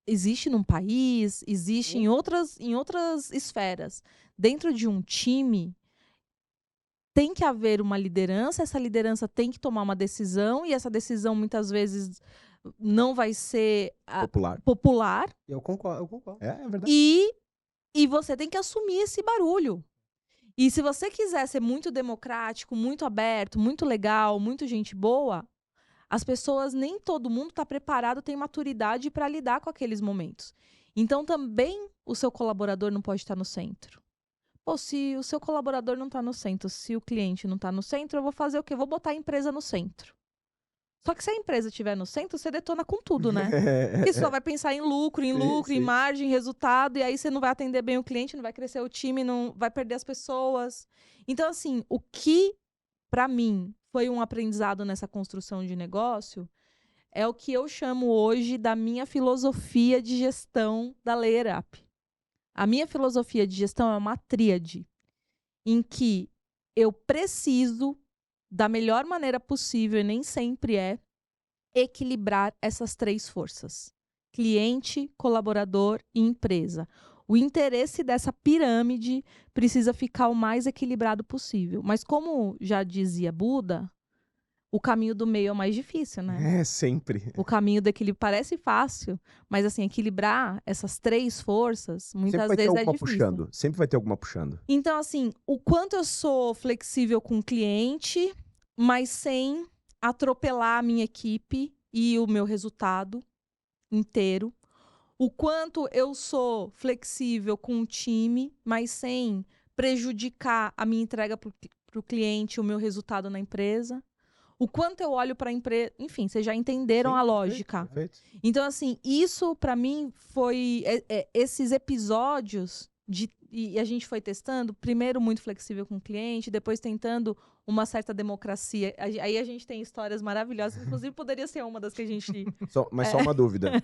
Existe num país, existe em outras esferas. Dentro de um time, tem que haver uma liderança, essa liderança tem que tomar uma decisão, e essa decisão, muitas vezes, não vai ser popular. Eu concordo. É verdade. E você tem que assumir esse barulho. E se você quiser ser muito democrático, muito aberto, muito legal, muito gente boa, as pessoas, nem todo mundo está preparado, tem maturidade para lidar com aqueles momentos. Então, também, o seu colaborador não pode estar no centro. Pô, se o seu colaborador não está no centro, se o cliente não está no centro, eu vou fazer o quê? Vou botar a empresa no centro. Só que se a empresa estiver no centro, você detona com tudo, né? Porque você só vai pensar em lucro, em margem, resultado, e aí você não vai atender bem o cliente, não vai crescer o time, não vai perder as pessoas. Então, assim, o que, para mim, foi um aprendizado nessa construção de negócio é o que eu chamo hoje da minha filosofia de gestão da Layer Up. A minha filosofia de gestão é uma tríade, em que eu preciso, da melhor maneira possível, e nem sempre equilibrar essas 3 forças: cliente, colaborador e empresa. O interesse dessa pirâmide precisa ficar o mais equilibrado possível. Mas como já dizia Buda, o caminho do meio é o mais difícil, né? É, sempre. O caminho do equilíbrio parece fácil, mas assim, equilibrar essas 3 forças, muitas vezes é difícil. Puxando. Sempre vai ter alguma puxando. Então, assim, o quanto eu sou flexível com o cliente, mas sem atropelar a minha equipe e o meu resultado inteiro. O quanto eu sou flexível com o time, mas sem prejudicar a minha entrega para o cliente, o meu resultado na empresa. O quanto eu olho para a empresa... Enfim, vocês já entenderam a lógica. Perfeito. Então, assim, isso para mim foi... esses episódios e a gente foi testando, primeiro muito flexível com o cliente, depois tentando uma certa democracia. Aí a gente tem histórias maravilhosas, inclusive poderia ser uma das que a gente... Só uma dúvida.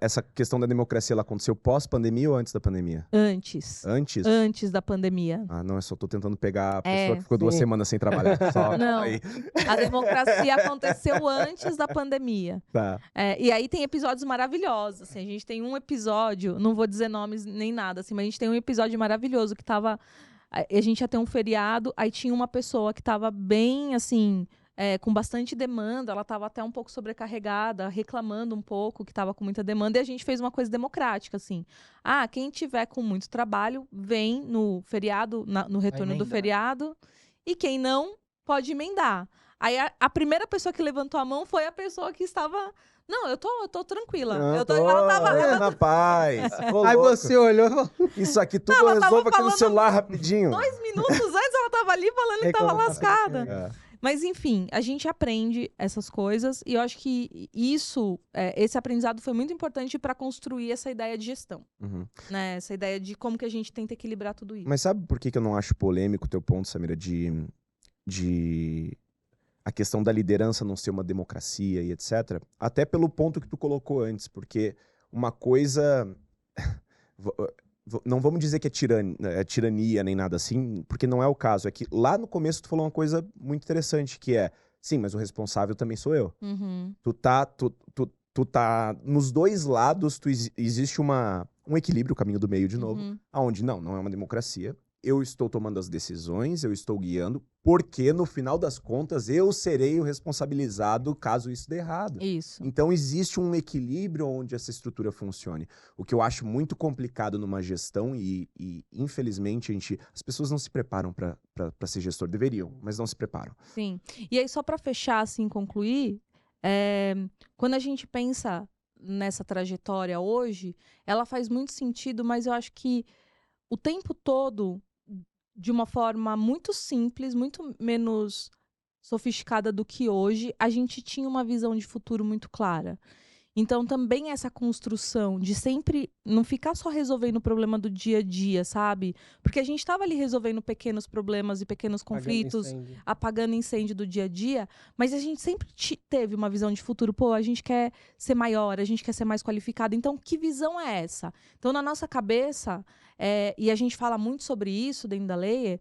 Essa questão da democracia, ela aconteceu pós-pandemia ou antes da pandemia? Antes. Antes? Antes da pandemia. Não, eu só tô tentando pegar a pessoa que ficou 2 sim. semanas sem trabalhar. Só Não, aí. a democracia aconteceu antes da pandemia. Tá. E aí tem episódios maravilhosos. Assim, a gente tem um episódio, não vou dizer nomes nem nada, assim, mas a gente tem um episódio maravilhoso que tava... A gente ia ter um feriado, aí tinha uma pessoa que tava bem, assim... com bastante demanda, ela estava até um pouco sobrecarregada, reclamando um pouco que estava com muita demanda, e a gente fez uma coisa democrática, assim. Quem tiver com muito trabalho, vem no feriado, no retorno do feriado, e quem não, pode emendar. Aí a primeira pessoa que levantou a mão foi a pessoa que estava... Não, eu tô tranquila. Ela rapaz. Aí você olhou e falou... Isso aqui tudo eu resolvo aqui no celular rapidinho. 2 minutos antes ela estava ali falando que estava lascada. Mas, enfim, a gente aprende essas coisas e eu acho que esse aprendizado foi muito importante para construir essa ideia de gestão. Uhum. Né? Essa ideia de como que a gente tenta equilibrar tudo isso. Mas sabe por que eu não acho polêmico o teu ponto, Samira, de a questão da liderança não ser uma democracia e etc? Até pelo ponto que tu colocou antes, porque uma coisa... Não vamos dizer que é tirania nem nada assim, porque não é o caso. É que lá no começo tu falou uma coisa muito interessante, que é, sim, mas o responsável também sou eu. Uhum. Tu tá nos dois lados, existe um equilíbrio, o caminho do meio de novo, aonde não é uma democracia. Eu estou tomando as decisões, eu estou guiando, porque no final das contas eu serei o responsabilizado caso isso dê errado. Isso. Então existe um equilíbrio onde essa estrutura funcione. O que eu acho muito complicado numa gestão e infelizmente as pessoas não se preparam para ser gestor. Deveriam, mas não se preparam. Sim. E aí só para fechar, assim, concluir, quando a gente pensa nessa trajetória hoje, ela faz muito sentido, mas eu acho que o tempo todo, de uma forma muito simples, muito menos sofisticada do que hoje, a gente tinha uma visão de futuro muito clara. Então, também essa construção de sempre não ficar só resolvendo o problema do dia a dia, sabe? Porque a gente estava ali resolvendo pequenos problemas e pequenos conflitos, apagando incêndio do dia a dia, mas a gente sempre teve uma visão de futuro. Pô, a gente quer ser maior, a gente quer ser mais qualificado. Então, que visão é essa? Então, na nossa cabeça, e a gente fala muito sobre isso dentro da Layer,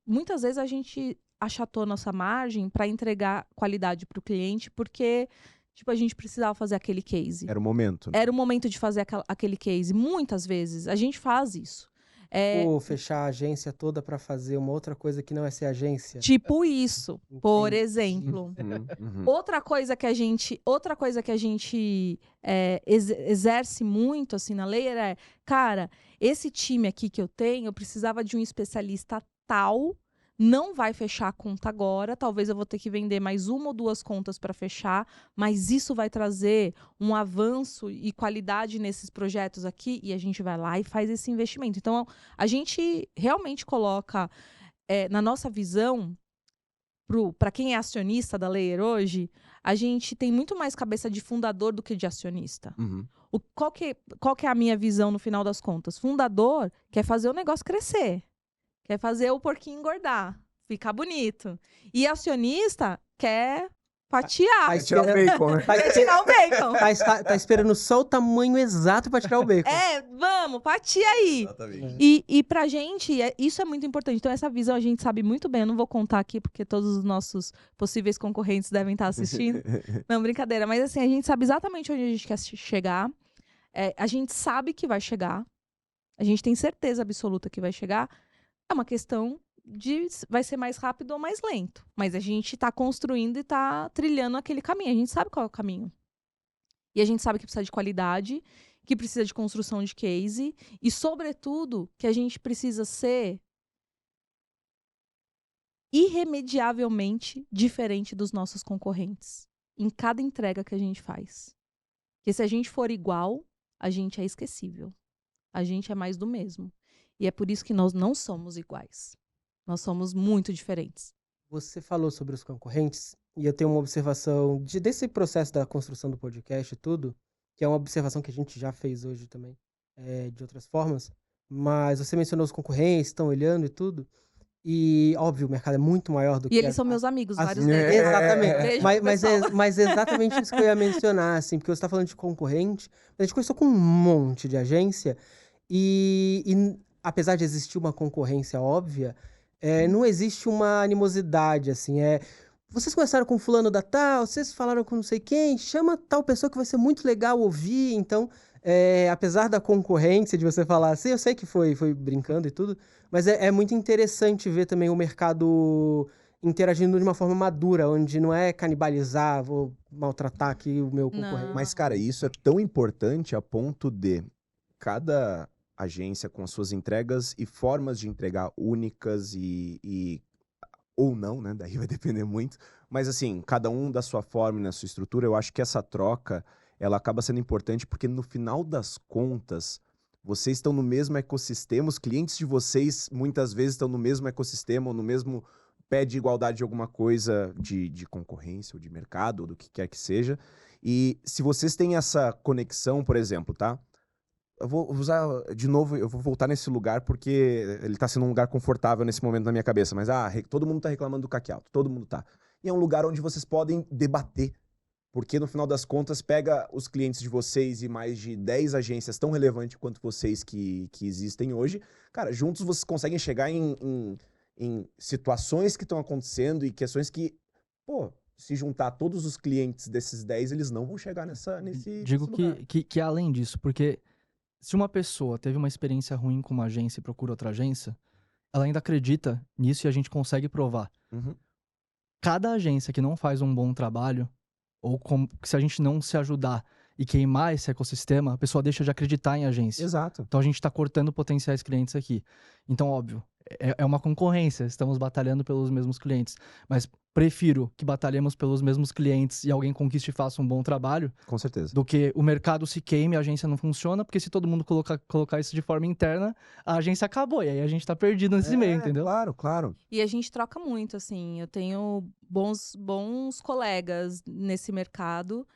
muitas vezes a gente achatou nossa margem para entregar qualidade para o cliente, porque... Tipo, a gente precisava fazer aquele case. Era o momento. Né? Era o momento de fazer aquele case. Muitas vezes a gente faz isso. Ou fechar a agência toda para fazer uma outra coisa que não é ser agência. Tipo isso, por exemplo. Outra coisa que a gente exerce muito assim na Layer é, cara, esse time aqui que eu tenho, eu precisava de um especialista tal. Não vai fechar a conta agora, talvez eu vou ter que vender mais 1 ou 2 contas para fechar, mas isso vai trazer um avanço e qualidade nesses projetos aqui, e a gente vai lá e faz esse investimento. Então, a gente realmente coloca, na nossa visão, para quem é acionista da Layer hoje, a gente tem muito mais cabeça de fundador do que de acionista. Qual que é a minha visão no final das contas? Fundador quer fazer o negócio crescer. Quer fazer o porquinho engordar, ficar bonito. E acionista quer fatiar. Quer tirar o bacon, né? Quer tirar o bacon. Tá esperando só o tamanho exato para tirar o bacon. Vamos, fatia aí. Exatamente. E pra gente, isso é muito importante. Então, essa visão a gente sabe muito bem. Eu não vou contar aqui, porque todos os nossos possíveis concorrentes devem estar assistindo. Não, brincadeira. Mas assim, a gente sabe exatamente onde a gente quer chegar. A gente sabe que vai chegar. A gente tem certeza absoluta que vai chegar. É uma questão vai ser mais rápido ou mais lento. Mas a gente tá construindo e tá trilhando aquele caminho. A gente sabe qual é o caminho. E a gente sabe que precisa de qualidade, que precisa de construção de case e, sobretudo, que a gente precisa ser irremediavelmente diferente dos nossos concorrentes em cada entrega que a gente faz. Porque se a gente for igual, a gente é esquecível. A gente é mais do mesmo. E é por isso que nós não somos iguais. Nós somos muito diferentes. Você falou sobre os concorrentes, e eu tenho uma observação desse processo da construção do podcast e tudo, que é uma observação que a gente já fez hoje também, de outras formas, mas você mencionou os concorrentes, estão olhando e tudo, e, óbvio, o mercado é muito maior do que... E eles são meus amigos, vários deles. Exatamente. Mas é exatamente isso que eu ia mencionar, assim, porque você está falando de concorrente, a gente começou com um monte de agência, e apesar de existir uma concorrência óbvia, não existe uma animosidade, assim, vocês começaram com fulano da tal, vocês falaram com não sei quem, chama tal pessoa que vai ser muito legal ouvir, então, apesar da concorrência, de você falar assim, eu sei que foi brincando e tudo, mas é muito interessante ver também o mercado interagindo de uma forma madura, onde não é canibalizar, vou maltratar aqui o meu concorrente. Não. Mas, cara, isso é tão importante a ponto de cada agência com as suas entregas e formas de entregar únicas e ou não, né? Daí vai depender muito. Mas assim, cada um da sua forma e na sua estrutura, eu acho que essa troca, ela acaba sendo importante porque no final das contas, vocês estão no mesmo ecossistema, os clientes de vocês muitas vezes estão no mesmo ecossistema ou no mesmo pé de igualdade de alguma coisa de concorrência ou de mercado ou do que quer que seja. E se vocês têm essa conexão, por exemplo, tá? Eu vou usar de novo, eu vou voltar nesse lugar porque ele tá sendo um lugar confortável nesse momento na minha cabeça. Mas, todo mundo tá reclamando do CAC alto, todo mundo tá. E é um lugar onde vocês podem debater. Porque, no final das contas, pega os clientes de vocês e mais de 10 agências tão relevantes quanto vocês que existem hoje. Cara, juntos vocês conseguem chegar em situações que estão acontecendo e questões que, pô, se juntar todos os clientes desses 10, eles não vão chegar nesse Digo lugar. que além disso, porque se uma pessoa teve uma experiência ruim com uma agência e procura outra agência, ela ainda acredita nisso e a gente consegue provar. Uhum. Cada agência que não faz um bom trabalho, ou se a gente não se ajudar e queimar esse ecossistema, a pessoa deixa de acreditar em agência. Exato. Então a gente está cortando potenciais clientes aqui. Então, óbvio, é uma concorrência, estamos batalhando pelos mesmos clientes. Mas prefiro que batalhemos pelos mesmos clientes e alguém conquiste e faça um bom trabalho. Com certeza. Do que o mercado se queime e a agência não funciona, porque se todo mundo colocar isso de forma interna, a agência acabou. E aí a gente tá perdido nesse meio, entendeu? Claro, claro. E a gente troca muito, assim. Eu tenho bons colegas nesse mercado.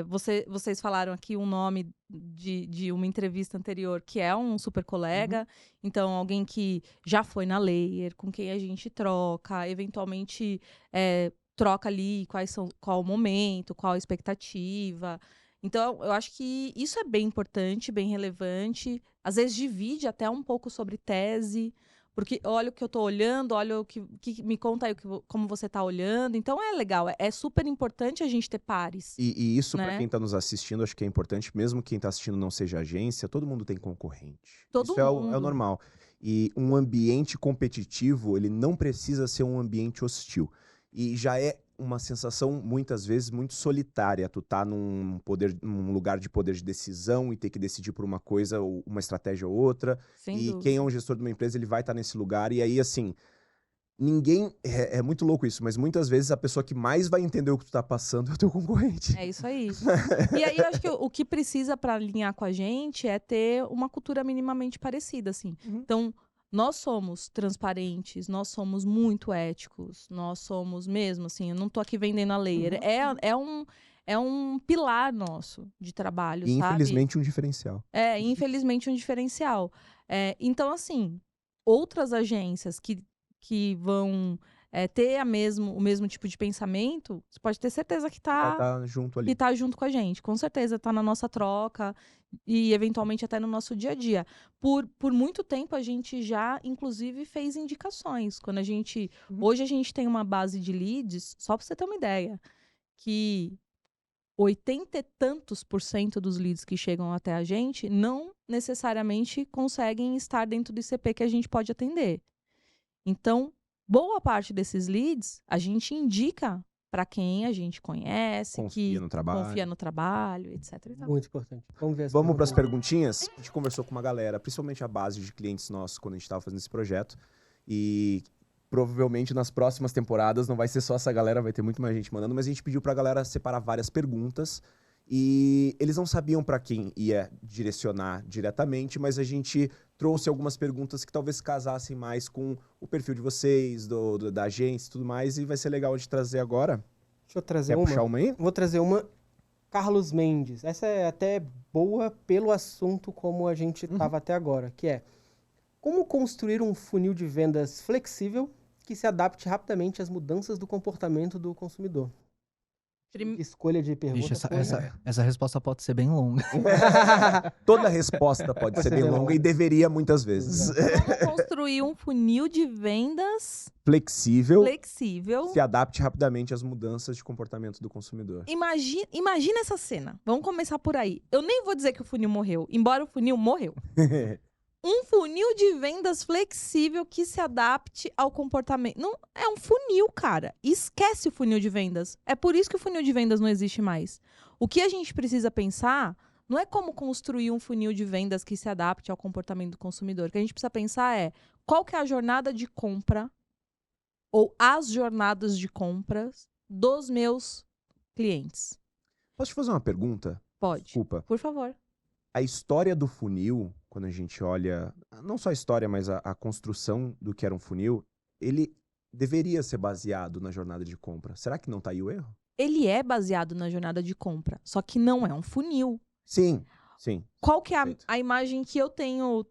Vocês falaram aqui um nome de uma entrevista anterior, que é um super colega. Uhum. Então, alguém que já foi na Layer, com quem a gente troca, eventualmente troca ali qual o momento, qual a expectativa. Então, eu acho que isso é bem importante, bem relevante. Às vezes divide até um pouco sobre tese, porque olha o que eu tô olhando, olha o que me conta aí como você tá olhando. Então é legal, é super importante a gente ter pares. E isso, né? Para quem tá nos assistindo, acho que é importante, mesmo quem tá assistindo não seja agência, todo mundo tem concorrente. Todo isso mundo. É o normal. E um ambiente competitivo, ele não precisa ser um ambiente hostil. E já é uma sensação, muitas vezes, muito solitária. Tu tá num lugar de poder de decisão e ter que decidir por uma coisa, ou uma estratégia ou outra. Sem e dúvida. Quem é um gestor de uma empresa, ele vai estar nesse lugar. E aí, assim, ninguém... É muito louco isso, mas muitas vezes a pessoa que mais vai entender o que tu tá passando é o teu concorrente. É isso aí. E aí, eu acho que o que precisa para alinhar com a gente é ter uma cultura minimamente parecida, assim. Uhum. Então, nós somos transparentes, nós somos muito éticos, nós somos mesmo, assim, eu não tô aqui vendendo a Layer. Uhum. É um pilar nosso de trabalho, e, sabe? infelizmente, um diferencial. Infelizmente, um diferencial. Então, assim, outras agências que vão ter o mesmo tipo de pensamento, você pode ter certeza que vai estar junto ali. Que tá junto com a gente. Com certeza, tá na nossa troca e, eventualmente, até no nosso dia a dia. Por muito tempo, a gente já, inclusive, fez indicações. Quando a gente... Hoje, a gente tem uma base de leads, só pra você ter uma ideia, que 80 e tantos % dos leads que chegam até a gente não necessariamente conseguem estar dentro do ICP que a gente pode atender. Então, boa parte desses leads, a gente indica para quem a gente conhece, Confia no trabalho. confia no trabalho, etc. e tal. Muito importante. Vamos ver as Vamos para as perguntas. perguntinhas? A gente conversou com uma galera, principalmente a base de clientes nossos, quando a gente estava fazendo esse projeto. E provavelmente nas próximas temporadas não vai ser só essa galera, vai ter muito mais gente mandando, mas a gente pediu para a galera separar várias perguntas. E eles não sabiam para quem ia direcionar diretamente, mas a gente trouxe algumas perguntas que talvez casassem mais com o perfil de vocês, da agência e tudo mais, e vai ser legal de trazer agora. Deixa eu trazer Quer puxar uma aí? Vou trazer uma. Carlos Mendes. Essa é até boa pelo assunto como a gente estava até agora, que é como construir um funil de vendas flexível que se adapte rapidamente às mudanças do comportamento do consumidor. Escolha de pergunta. Vixe, essa resposta pode ser bem longa. Toda resposta pode ser bem longa e deveria muitas vezes. Como construir um funil de vendas Flexível, flexível. se adapte rapidamente às mudanças de comportamento do consumidor. Imagina essa cena. Vamos começar por aí. Eu nem vou dizer que o funil morreu, embora o funil morreu. Um funil de vendas flexível que se adapte ao comportamento. Não, é um funil, cara. Esquece o funil de vendas. É por isso que o funil de vendas não existe mais. O que a gente precisa pensar não é como construir um funil de vendas que se adapte ao comportamento do consumidor. O que a gente precisa pensar é qual que é a jornada de compra ou as jornadas de compras dos meus clientes. Posso te fazer uma pergunta? Pode. Desculpa. Por favor. A história do funil, quando a gente olha, não só a história, mas a construção do que era um funil, ele deveria ser baseado na jornada de compra. Será que não tá aí o erro? Ele é baseado na jornada de compra, só que não é um funil. Sim, sim. Qual que é Perfeito. a imagem que eu tenho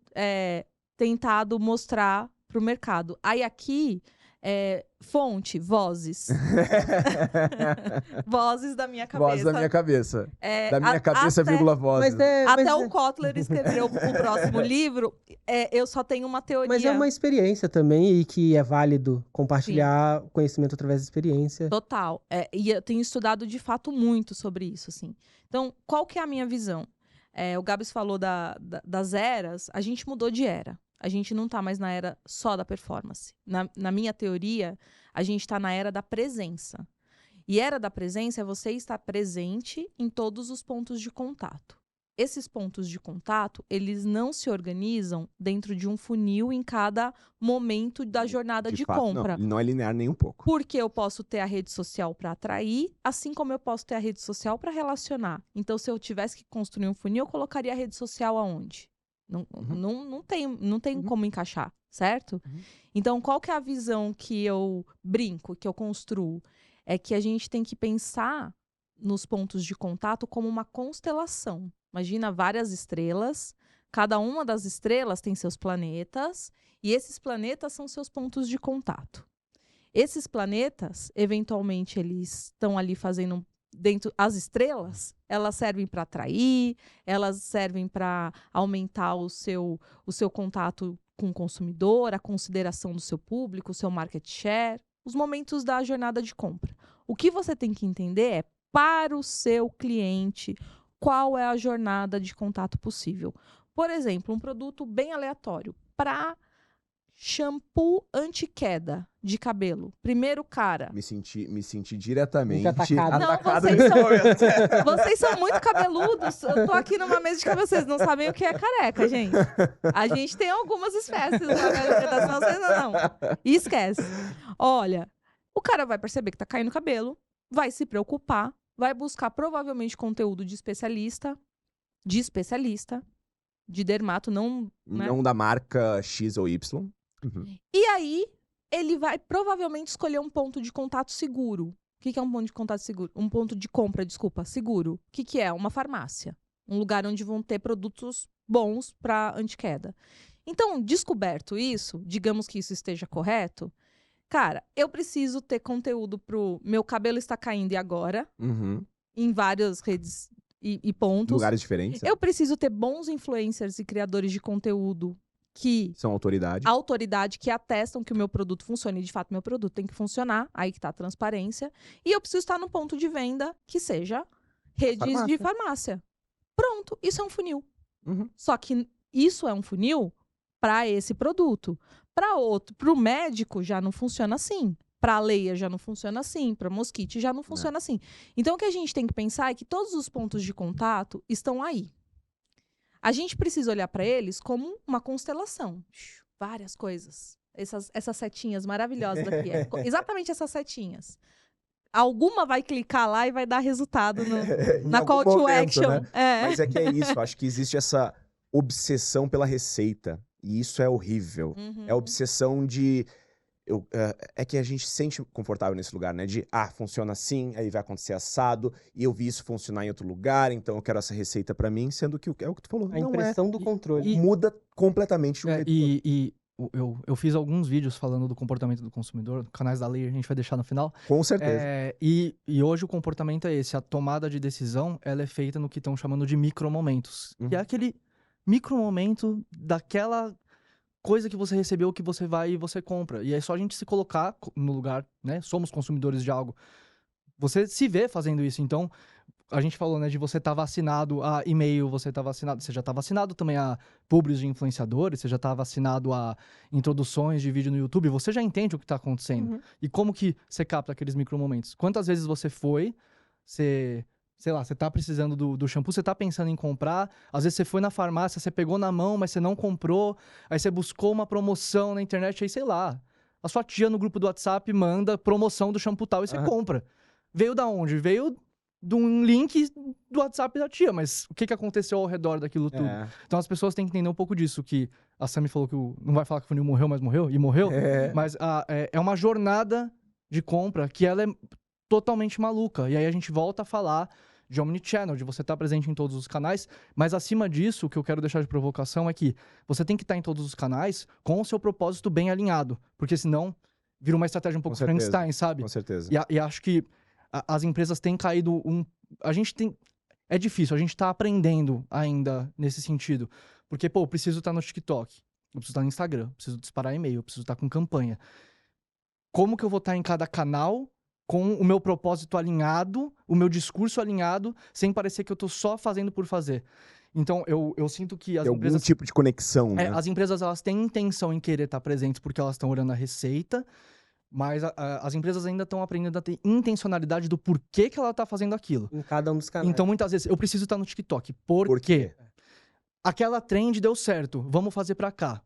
tentado mostrar para o mercado? Aí aqui, fonte, vozes. Vozes da minha cabeça. Voz da minha cabeça. Da minha a- cabeça, até- vírgula, vozes. Até o Kotler escreveu o próximo livro, eu só tenho uma teoria. Mas é uma experiência também e que é válido compartilhar conhecimento através da experiência. Total. E eu tenho estudado, de fato, muito sobre isso, assim. Então, qual que é a minha visão? O Gabs falou das eras, a gente mudou de era. A gente não tá mais na era só da performance. Na minha teoria, a gente tá na era da presença. E era da presença é você estar presente em todos os pontos de contato. Esses pontos de contato, eles não se organizam dentro de um funil em cada momento da jornada de fato, compra. Não é linear nem um pouco. Porque eu posso ter a rede social para atrair, assim como eu posso ter a rede social para relacionar. Então, se eu tivesse que construir um funil, eu colocaria a rede social aonde? Não tem como encaixar, certo? Então, qual que é a visão que eu brinco, que eu construo? É que a gente tem que pensar nos pontos de contato como uma constelação. Imagina várias estrelas, cada uma das estrelas tem seus planetas, e esses planetas são seus pontos de contato. Esses planetas, eventualmente, eles estão ali fazendo dentro. As estrelas, elas servem para atrair, elas servem para aumentar o seu contato com o consumidor, a consideração do seu público, o seu market share, os momentos da jornada de compra. O que você tem que entender é, para o seu cliente, qual é a jornada de contato possível. Por exemplo, um produto bem aleatório. Para shampoo anti-queda de cabelo. Primeiro, cara... Me senti diretamente Muito atacado. Não, atacado vocês nesse são- momento. Vocês são muito cabeludos. Eu tô aqui numa mesa de cabelo. Vocês não sabem o que é careca, gente. A gente tem algumas espécies na redação, vocês não. E esquece. Olha, o cara vai perceber que tá caindo cabelo, vai se preocupar, vai buscar provavelmente conteúdo de especialista, de dermato, não... né? Não da marca X ou Y. E aí, ele vai provavelmente escolher um ponto de contato seguro. O que é um ponto de contato seguro? Um ponto de compra, desculpa, seguro. O que é? Uma farmácia. Um lugar onde vão ter produtos bons para anti-queda. Então, descoberto isso, digamos que isso esteja correto, cara, eu preciso ter conteúdo pro meu cabelo está caindo e agora, em várias redes e pontos. Lugares diferentes. Eu preciso ter bons influencers e criadores de conteúdo que São autoridade. autoridade que atestam que o meu produto funciona. E, de fato, meu produto tem que funcionar. Aí que tá a transparência. E eu preciso estar no ponto de venda que seja redes de farmácia. Pronto, isso é um funil. Só que isso é um funil para esse produto. Pro médico já não funciona assim. Pra Leia já não funciona assim. Pra Mosquite já não funciona assim. Então, o que a gente tem que pensar é que todos os pontos de contato estão aí. A gente precisa olhar para eles como uma constelação. Várias coisas. Essas setinhas maravilhosas aqui. Exatamente essas setinhas. Alguma vai clicar lá e vai dar resultado na call to action. Né? Mas é que é isso. Acho que existe essa obsessão pela receita. E isso é horrível. É a obsessão de... é que a gente se sente confortável nesse lugar, né? De, funciona assim, aí vai acontecer assado, e eu vi isso funcionar em outro lugar, então eu quero essa receita pra mim, sendo que é o que tu falou. A impressão do controle. Muda completamente o eu fiz alguns vídeos falando do comportamento do consumidor, canais da Lei, a gente vai deixar no final. Com certeza. E hoje o comportamento é esse, a tomada de decisão, ela é feita no que estão chamando de micromomentos. Que é aquele micromomento daquela coisa que você recebeu, que você vai e você compra. E é só a gente se colocar no lugar, né? Somos consumidores de algo. Você se vê fazendo isso. Então, a gente falou, né, de você estar vacinado a e-mail, você tá vacinado, você já está vacinado também a publis de influenciadores, você já está vacinado a introduções de vídeo no YouTube, você já entende o que está acontecendo. E como que você capta aqueles micromomentos? Quantas vezes você foi, sei lá, você tá precisando do shampoo, você tá pensando em comprar, às vezes você foi na farmácia, você pegou na mão, mas você não comprou, aí você buscou uma promoção na internet, aí sei lá, a sua tia no grupo do WhatsApp manda promoção do shampoo tal e você compra. Veio da onde? Veio de um link do WhatsApp da tia, mas o que aconteceu ao redor daquilo tudo? Então as pessoas têm que entender um pouco disso, que a Sammy falou que não vai falar que o funil morreu, mas morreu, e morreu, mas é uma jornada de compra que ela é totalmente maluca. E aí a gente volta a falar de omnichannel, de você estar presente em todos os canais, mas acima disso, o que eu quero deixar de provocação é que você tem que estar em todos os canais com o seu propósito bem alinhado, porque senão vira uma estratégia um pouco Frankenstein, sabe? Com certeza. E acho que as empresas têm caído é difícil, a gente tá aprendendo ainda nesse sentido, porque, eu preciso estar no TikTok, eu preciso estar no Instagram, eu preciso disparar e-mail, eu preciso estar com campanha. Como que eu vou estar em cada canal com o meu propósito alinhado, o meu discurso alinhado, sem parecer que eu tô só fazendo por fazer? Então, eu sinto que as empresas... algum tipo de conexão, né? As empresas, elas têm intenção em querer estar presentes porque elas estão olhando a receita, mas as empresas ainda estão aprendendo a ter intencionalidade do porquê que ela tá fazendo aquilo. Em cada um dos canais. Então, muitas vezes, eu preciso estar no TikTok. Por quê? Aquela trend deu certo, vamos fazer pra cá.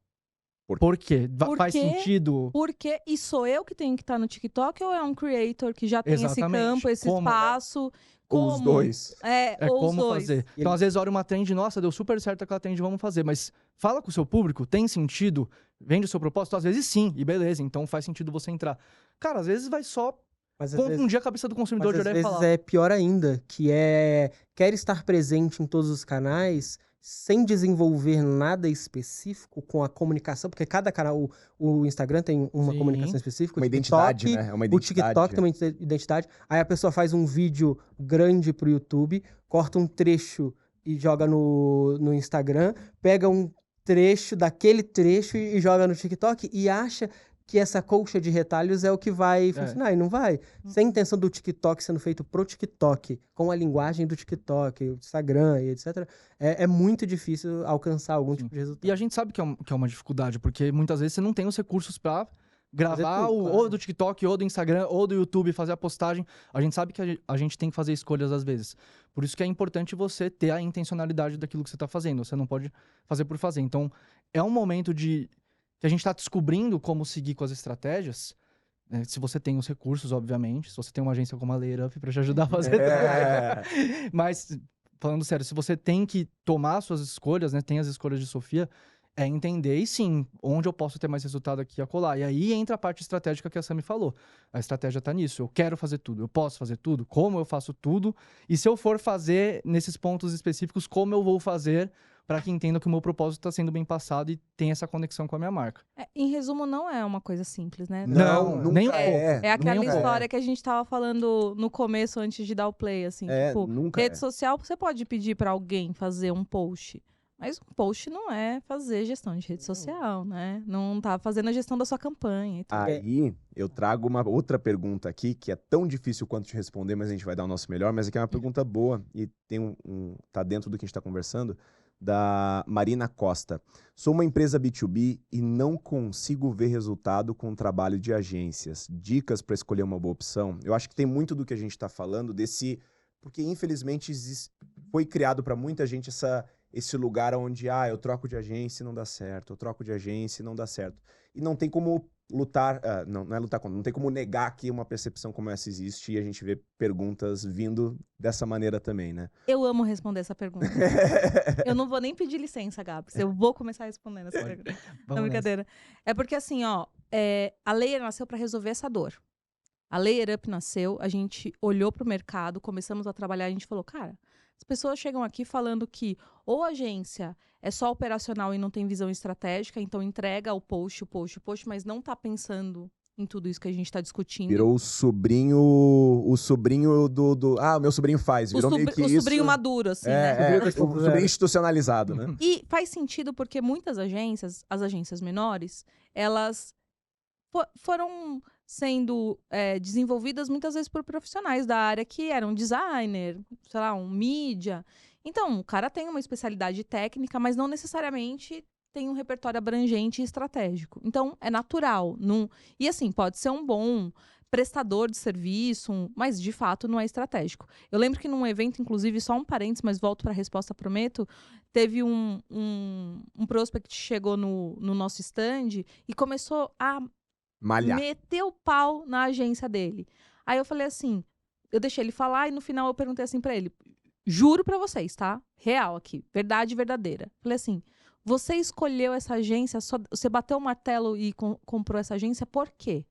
Por quê? Faz sentido? Porque e sou eu que tenho que estar no TikTok ou é um creator que já tem esse campo, esse espaço? Ou os dois. Ou como os dois. fazer. Então, às vezes, olha uma trend, nossa, deu super certo aquela trend, vamos fazer. Mas fala com o seu público, tem sentido? Vende o seu propósito? Às vezes sim, e beleza, então faz sentido você entrar. Cara, às vezes vai só confundir a cabeça do consumidor de olhar e falar. Às vezes é pior ainda, que quer estar presente em todos os canais sem desenvolver nada específico com a comunicação, porque cada canal, o Instagram tem uma comunicação específica, uma identidade, né? O TikTok tem uma identidade. Aí a pessoa faz um vídeo grande pro YouTube, corta um trecho e joga no Instagram, pega um trecho daquele trecho e joga no TikTok e acha que essa colcha de retalhos é o que vai funcionar, e não vai. Sem a intenção do TikTok sendo feito pro TikTok, com a linguagem do TikTok, o Instagram e etc., é muito difícil alcançar algum tipo de resultado. E a gente sabe que é uma dificuldade, porque muitas vezes você não tem os recursos pra gravar ou do TikTok, ou do Instagram, ou do YouTube, fazer a postagem. A gente sabe que a gente tem que fazer escolhas às vezes. Por isso que é importante você ter a intencionalidade daquilo que você tá fazendo. Você não pode fazer por fazer. Então, é um momento que a gente está descobrindo como seguir com as estratégias, né? Se você tem os recursos, obviamente, se você tem uma agência como a Layer Up para te ajudar a fazer mas, falando sério, se você tem que tomar suas escolhas, né, tem as escolhas de Sofia, é entender, e sim, onde eu posso ter mais resultado aqui e acolá. E aí entra a parte estratégica que a Sammy falou. A estratégia tá nisso. Eu quero fazer tudo, eu posso fazer tudo, como eu faço tudo, e se eu for fazer nesses pontos específicos, como eu vou fazer para que entenda que o meu propósito está sendo bem passado e tem essa conexão com a minha marca. Em resumo, não é uma coisa simples, né? Não, nem um pouco. É aquela história que a gente tava falando no começo, antes de dar o play, assim. Tipo, rede social, você pode pedir para alguém fazer um post, mas um post não é fazer gestão de rede social, né? Não tá fazendo a gestão da sua campanha. Aí, eu trago uma outra pergunta aqui, que é tão difícil quanto te responder, mas a gente vai dar o nosso melhor, mas aqui é uma pergunta boa e tem tá dentro do que a gente tá conversando. da Marina Costa. Sou uma empresa B2B e não consigo ver resultado com o trabalho de agências. Dicas para escolher uma boa opção? Eu acho que tem muito do que a gente está falando desse... Porque, infelizmente, foi criado para muita gente esse lugar onde, eu troco de agência e não dá certo, eu troco de agência e não dá certo. E não tem como lutar, não é lutar contra, não tem como negar que uma percepção como essa existe e a gente vê perguntas vindo dessa maneira também, né? Eu amo responder essa pergunta. Eu não vou nem pedir licença, Gabs. Eu vou começar respondendo essa pergunta. Não, brincadeira. É porque assim, a Layer nasceu para resolver essa dor. A Layer Up nasceu, a gente olhou para o mercado, começamos a trabalhar, a gente falou, cara, as pessoas chegam aqui falando que ou a agência é só operacional e não tem visão estratégica, então entrega o post, mas não está pensando em tudo isso que a gente está discutindo. Virou o sobrinho do... o meu sobrinho faz. Virou meio que o sobrinho maduro, assim, né? O sobrinho institucionalizado, né? E faz sentido porque muitas agências, as agências menores, elas foram sendo desenvolvidas muitas vezes por profissionais da área que eram designer, sei lá, um mídia. Então, o cara tem uma especialidade técnica, mas não necessariamente tem um repertório abrangente e estratégico. Então, é natural. E assim, pode ser um bom prestador de serviço, mas de fato não é estratégico. Eu lembro que num evento, inclusive, só um parênteses, mas volto para a resposta, prometo, teve um prospect que chegou no nosso stand e começou a meteu o pau na agência dele. Aí eu falei assim, eu deixei ele falar e no final eu perguntei assim pra ele, juro pra vocês, tá? Real aqui, verdade verdadeira. Falei assim, você escolheu essa agência, você bateu o martelo e comprou essa agência por quê?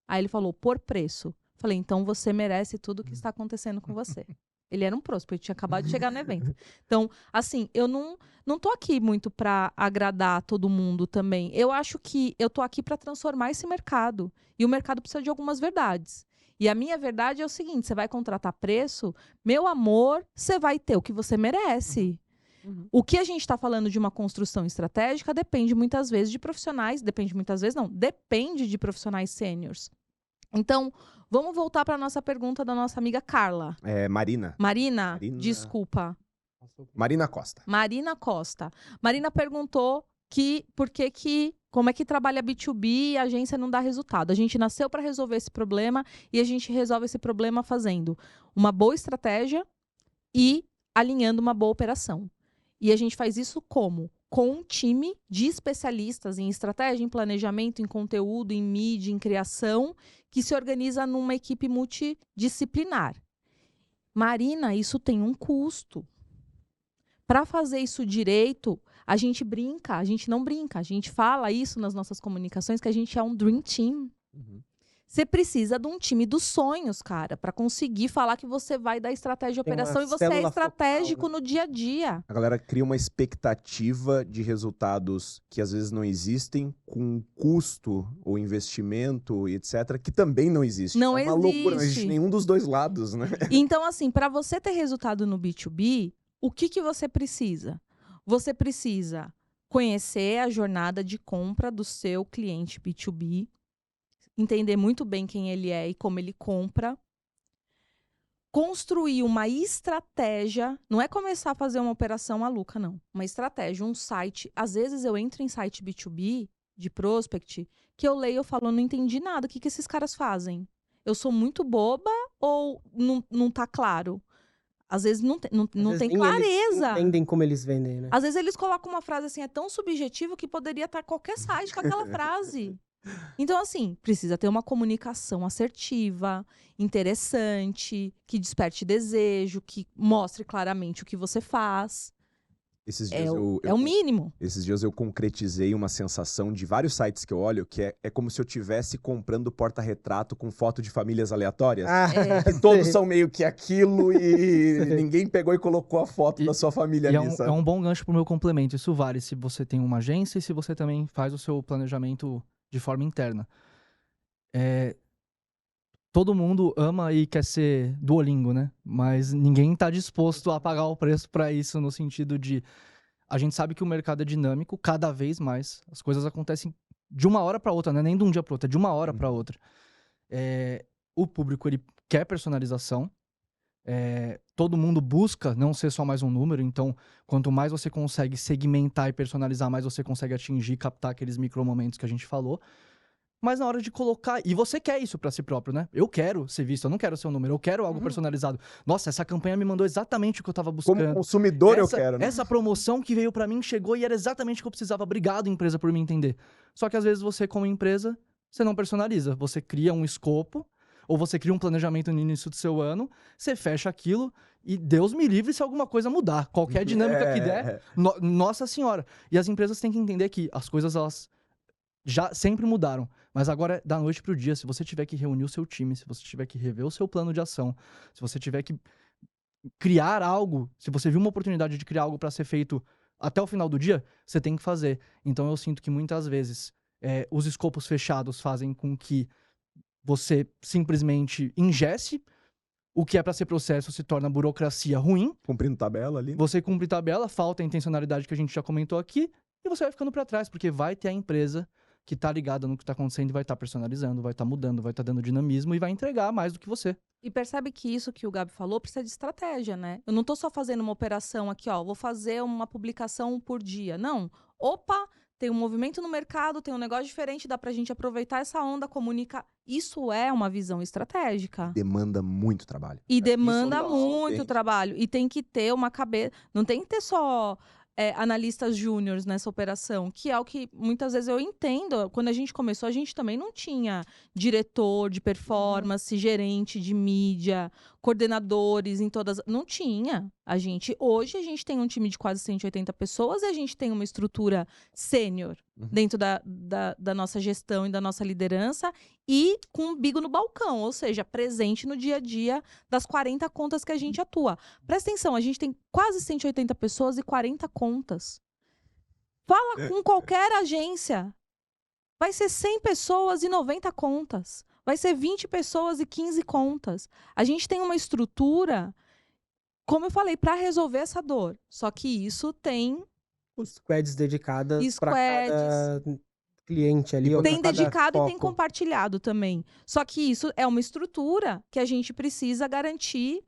Aí ele falou, por preço. Falei, então você merece tudo o que está acontecendo com você. Ele era um prospect, tinha acabado de chegar no evento. Então, assim, eu não tô aqui muito para agradar todo mundo também. Eu acho que eu tô aqui para transformar esse mercado. E o mercado precisa de algumas verdades. E a minha verdade é o seguinte, você vai contratar preço, meu amor, você vai ter o que você merece. Uhum. O que a gente está falando de uma construção estratégica depende muitas vezes de profissionais, depende de profissionais sêniors. Então, vamos voltar para a nossa pergunta da nossa amiga Carla. Marina, desculpa. Marina Costa. Marina Costa. Marina perguntou como é que trabalha B2B e a agência não dá resultado. A gente nasceu para resolver esse problema e a gente resolve esse problema fazendo uma boa estratégia e alinhando uma boa operação. E a gente faz isso como? Com um time de especialistas em estratégia, em planejamento, em conteúdo, em mídia, em criação, que se organiza numa equipe multidisciplinar. Marina, isso tem um custo. Para fazer isso direito, a gente não brinca, a gente fala isso nas nossas comunicações, que a gente é um dream team. Uhum. Você precisa de um time dos sonhos, cara, para conseguir falar que você vai dar estratégia de operação e você é estratégico focal, né? No dia a dia. A galera cria uma expectativa de resultados que às vezes não existem, com custo ou investimento e etc., que também não existe. Não existe. Loucura, não existe nenhum dos dois lados, né? Então, assim, para você ter resultado no B2B, o que você precisa? Você precisa conhecer a jornada de compra do seu cliente B2B, entender muito bem quem ele é e como ele compra, construir uma estratégia, não é começar a fazer uma operação maluca, não. Uma estratégia, um site. Às vezes eu entro em site B2B, de prospect, que eu leio e falo, não entendi nada, o que esses caras fazem? Eu sou muito boba ou não tá claro? Às vezes não tem clareza. Eles entendem como eles vendem, né? Às vezes eles colocam uma frase assim, é tão subjetiva que poderia estar qualquer site com aquela frase. Então, assim, precisa ter uma comunicação assertiva, interessante, que desperte desejo, que mostre claramente o que você faz. Esses dias é o mínimo. Esses dias eu concretizei uma sensação de vários sites que eu olho, que é como se eu estivesse comprando porta-retrato com foto de famílias aleatórias. Que todos são meio que aquilo e ninguém pegou e colocou a foto da sua família ali, sabe? É um bom gancho pro meu complemento. Isso vale se você tem uma agência e se você também faz o seu planejamento de forma interna. Todo mundo ama e quer ser Duolingo, né? Mas ninguém tá disposto a pagar o preço para isso, no sentido de... A gente sabe que o mercado é dinâmico, cada vez mais. As coisas acontecem de uma hora para outra, não é nem de um dia para outro, é de uma hora para outra. O público, ele quer personalização. todo mundo busca não ser só mais um número, então quanto mais você consegue segmentar e personalizar, mais você consegue atingir, captar aqueles micromomentos que a gente falou. Mas na hora de colocar... E você quer isso pra si próprio, né? Eu quero ser visto, eu não quero ser um número, eu quero algo personalizado. Nossa, essa campanha me mandou exatamente o que eu tava buscando. Como consumidor eu quero, né? Essa promoção que veio pra mim chegou e era exatamente o que eu precisava. Obrigado, empresa, por me entender. Só que às vezes você, como empresa, você não personaliza. Você cria um escopo, ou você cria um planejamento no início do seu ano, você fecha aquilo e Deus me livre se alguma coisa mudar. Qualquer dinâmica que der, nossa senhora. E as empresas têm que entender que as coisas, elas já sempre mudaram. Mas agora, da noite pro dia, se você tiver que reunir o seu time, se você tiver que rever o seu plano de ação, se você tiver que criar algo, se você viu uma oportunidade de criar algo para ser feito até o final do dia, você tem que fazer. Então eu sinto que muitas vezes os escopos fechados fazem com que você simplesmente ingesse o que é para ser processo, se torna burocracia ruim. Cumprindo tabela ali. Você cumpre tabela, falta a intencionalidade que a gente já comentou aqui, e você vai ficando para trás, porque vai ter a empresa que tá ligada no que tá acontecendo e vai estar personalizando, vai estar mudando, vai estar dando dinamismo e vai entregar mais do que você. E percebe que isso que o Gabi falou precisa de estratégia, né? Eu não tô só fazendo uma operação aqui, ó, vou fazer uma publicação por dia. Não. Opa, tem um movimento no mercado, tem um negócio diferente, dá pra gente aproveitar essa onda, comunicar. Isso é uma visão estratégica. Demanda muito trabalho. E demanda muito trabalho. E tem que ter uma cabeça... Não tem que ter só... analistas júniores nessa operação, que é o que muitas vezes eu entendo. Quando a gente começou, a gente também não tinha diretor de performance, gerente de mídia, coordenadores em todas... Não tinha. Hoje a gente tem um time de quase 180 pessoas e a gente tem uma estrutura sênior dentro da nossa gestão e da nossa liderança e com um bico no balcão, ou seja, presente no dia a dia das 40 contas que a gente atua. Presta atenção, a gente tem quase 180 pessoas e 40 contas. Fala com qualquer agência. Vai ser 100 pessoas e 90 contas. Vai ser 20 pessoas e 15 contas. A gente tem uma estrutura, como eu falei, para resolver essa dor. Só que isso tem... Squads dedicadas para cada cliente ali. Tem dedicado e tem compartilhado também. Só que isso é uma estrutura que a gente precisa garantir.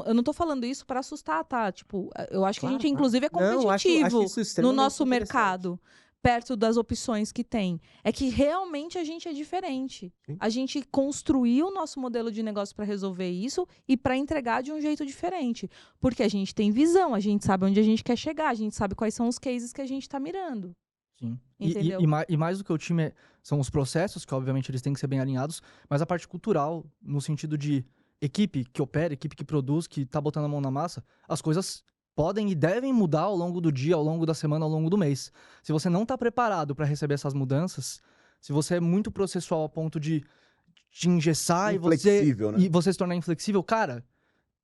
Eu não tô falando isso para assustar, tá? Tipo, eu acho que a gente, inclusive, é competitivo no nosso mercado, perto das opções que tem. É que realmente a gente é diferente. Sim. A gente construiu o nosso modelo de negócio para resolver isso e para entregar de um jeito diferente. Porque a gente tem visão, a gente sabe onde a gente quer chegar, a gente sabe quais são os cases que a gente está mirando. Sim. Entendeu? E mais do que o time são os processos, que obviamente eles têm que ser bem alinhados, mas a parte cultural, no sentido de equipe que opera, equipe que produz, que tá botando a mão na massa, as coisas podem e devem mudar ao longo do dia, ao longo da semana, ao longo do mês. Se você não tá preparado para receber essas mudanças, se você é muito processual a ponto de te engessar e você se tornar inflexível, cara,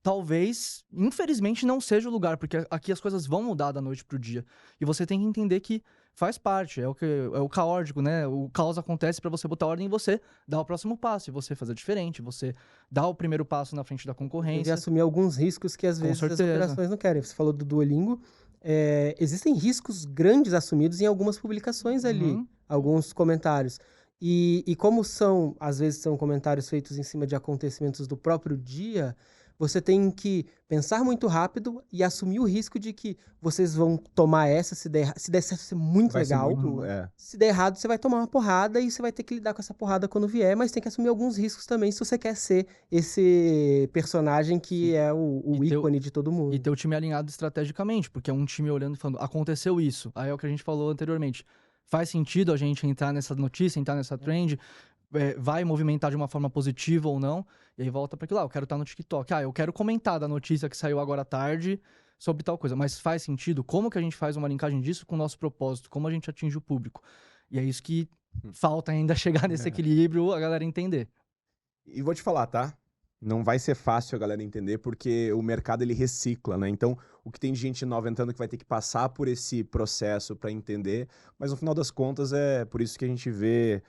talvez, infelizmente, não seja o lugar, porque aqui as coisas vão mudar da noite pro dia. E você tem que entender que faz parte, é o caótico, né? O caos acontece para você botar ordem em você, dar o próximo passo, e você fazer diferente, você dar o primeiro passo na frente da concorrência. E assumir alguns riscos que às vezes as operações não querem. Você falou do Duolingo, existem riscos grandes assumidos em algumas publicações ali, alguns comentários. E como às vezes são comentários feitos em cima de acontecimentos do próprio dia, você tem que pensar muito rápido e assumir o risco de que vocês vão tomar se der certo, vai ser muito legal. Se der errado, você vai tomar uma porrada e você vai ter que lidar com essa porrada quando vier, mas tem que assumir alguns riscos também se você quer ser esse personagem que é o ícone de todo mundo. E ter o time alinhado estrategicamente, porque é um time olhando e falando, aconteceu isso. Aí é o que a gente falou anteriormente. Faz sentido a gente entrar nessa notícia, entrar nessa trend, vai movimentar de uma forma positiva ou não, e aí volta para aquilo lá, eu quero estar no TikTok, eu quero comentar da notícia que saiu agora à tarde sobre tal coisa, mas faz sentido? Como que a gente faz uma linkagem disso com o nosso propósito? Como a gente atinge o público? E é isso que falta ainda chegar nesse equilíbrio, a galera entender. E vou te falar, tá? Não vai ser fácil a galera entender, porque o mercado, ele recicla, né? Então, o que tem de gente nova entrando que vai ter que passar por esse processo para entender, mas no final das contas é por isso que a gente vê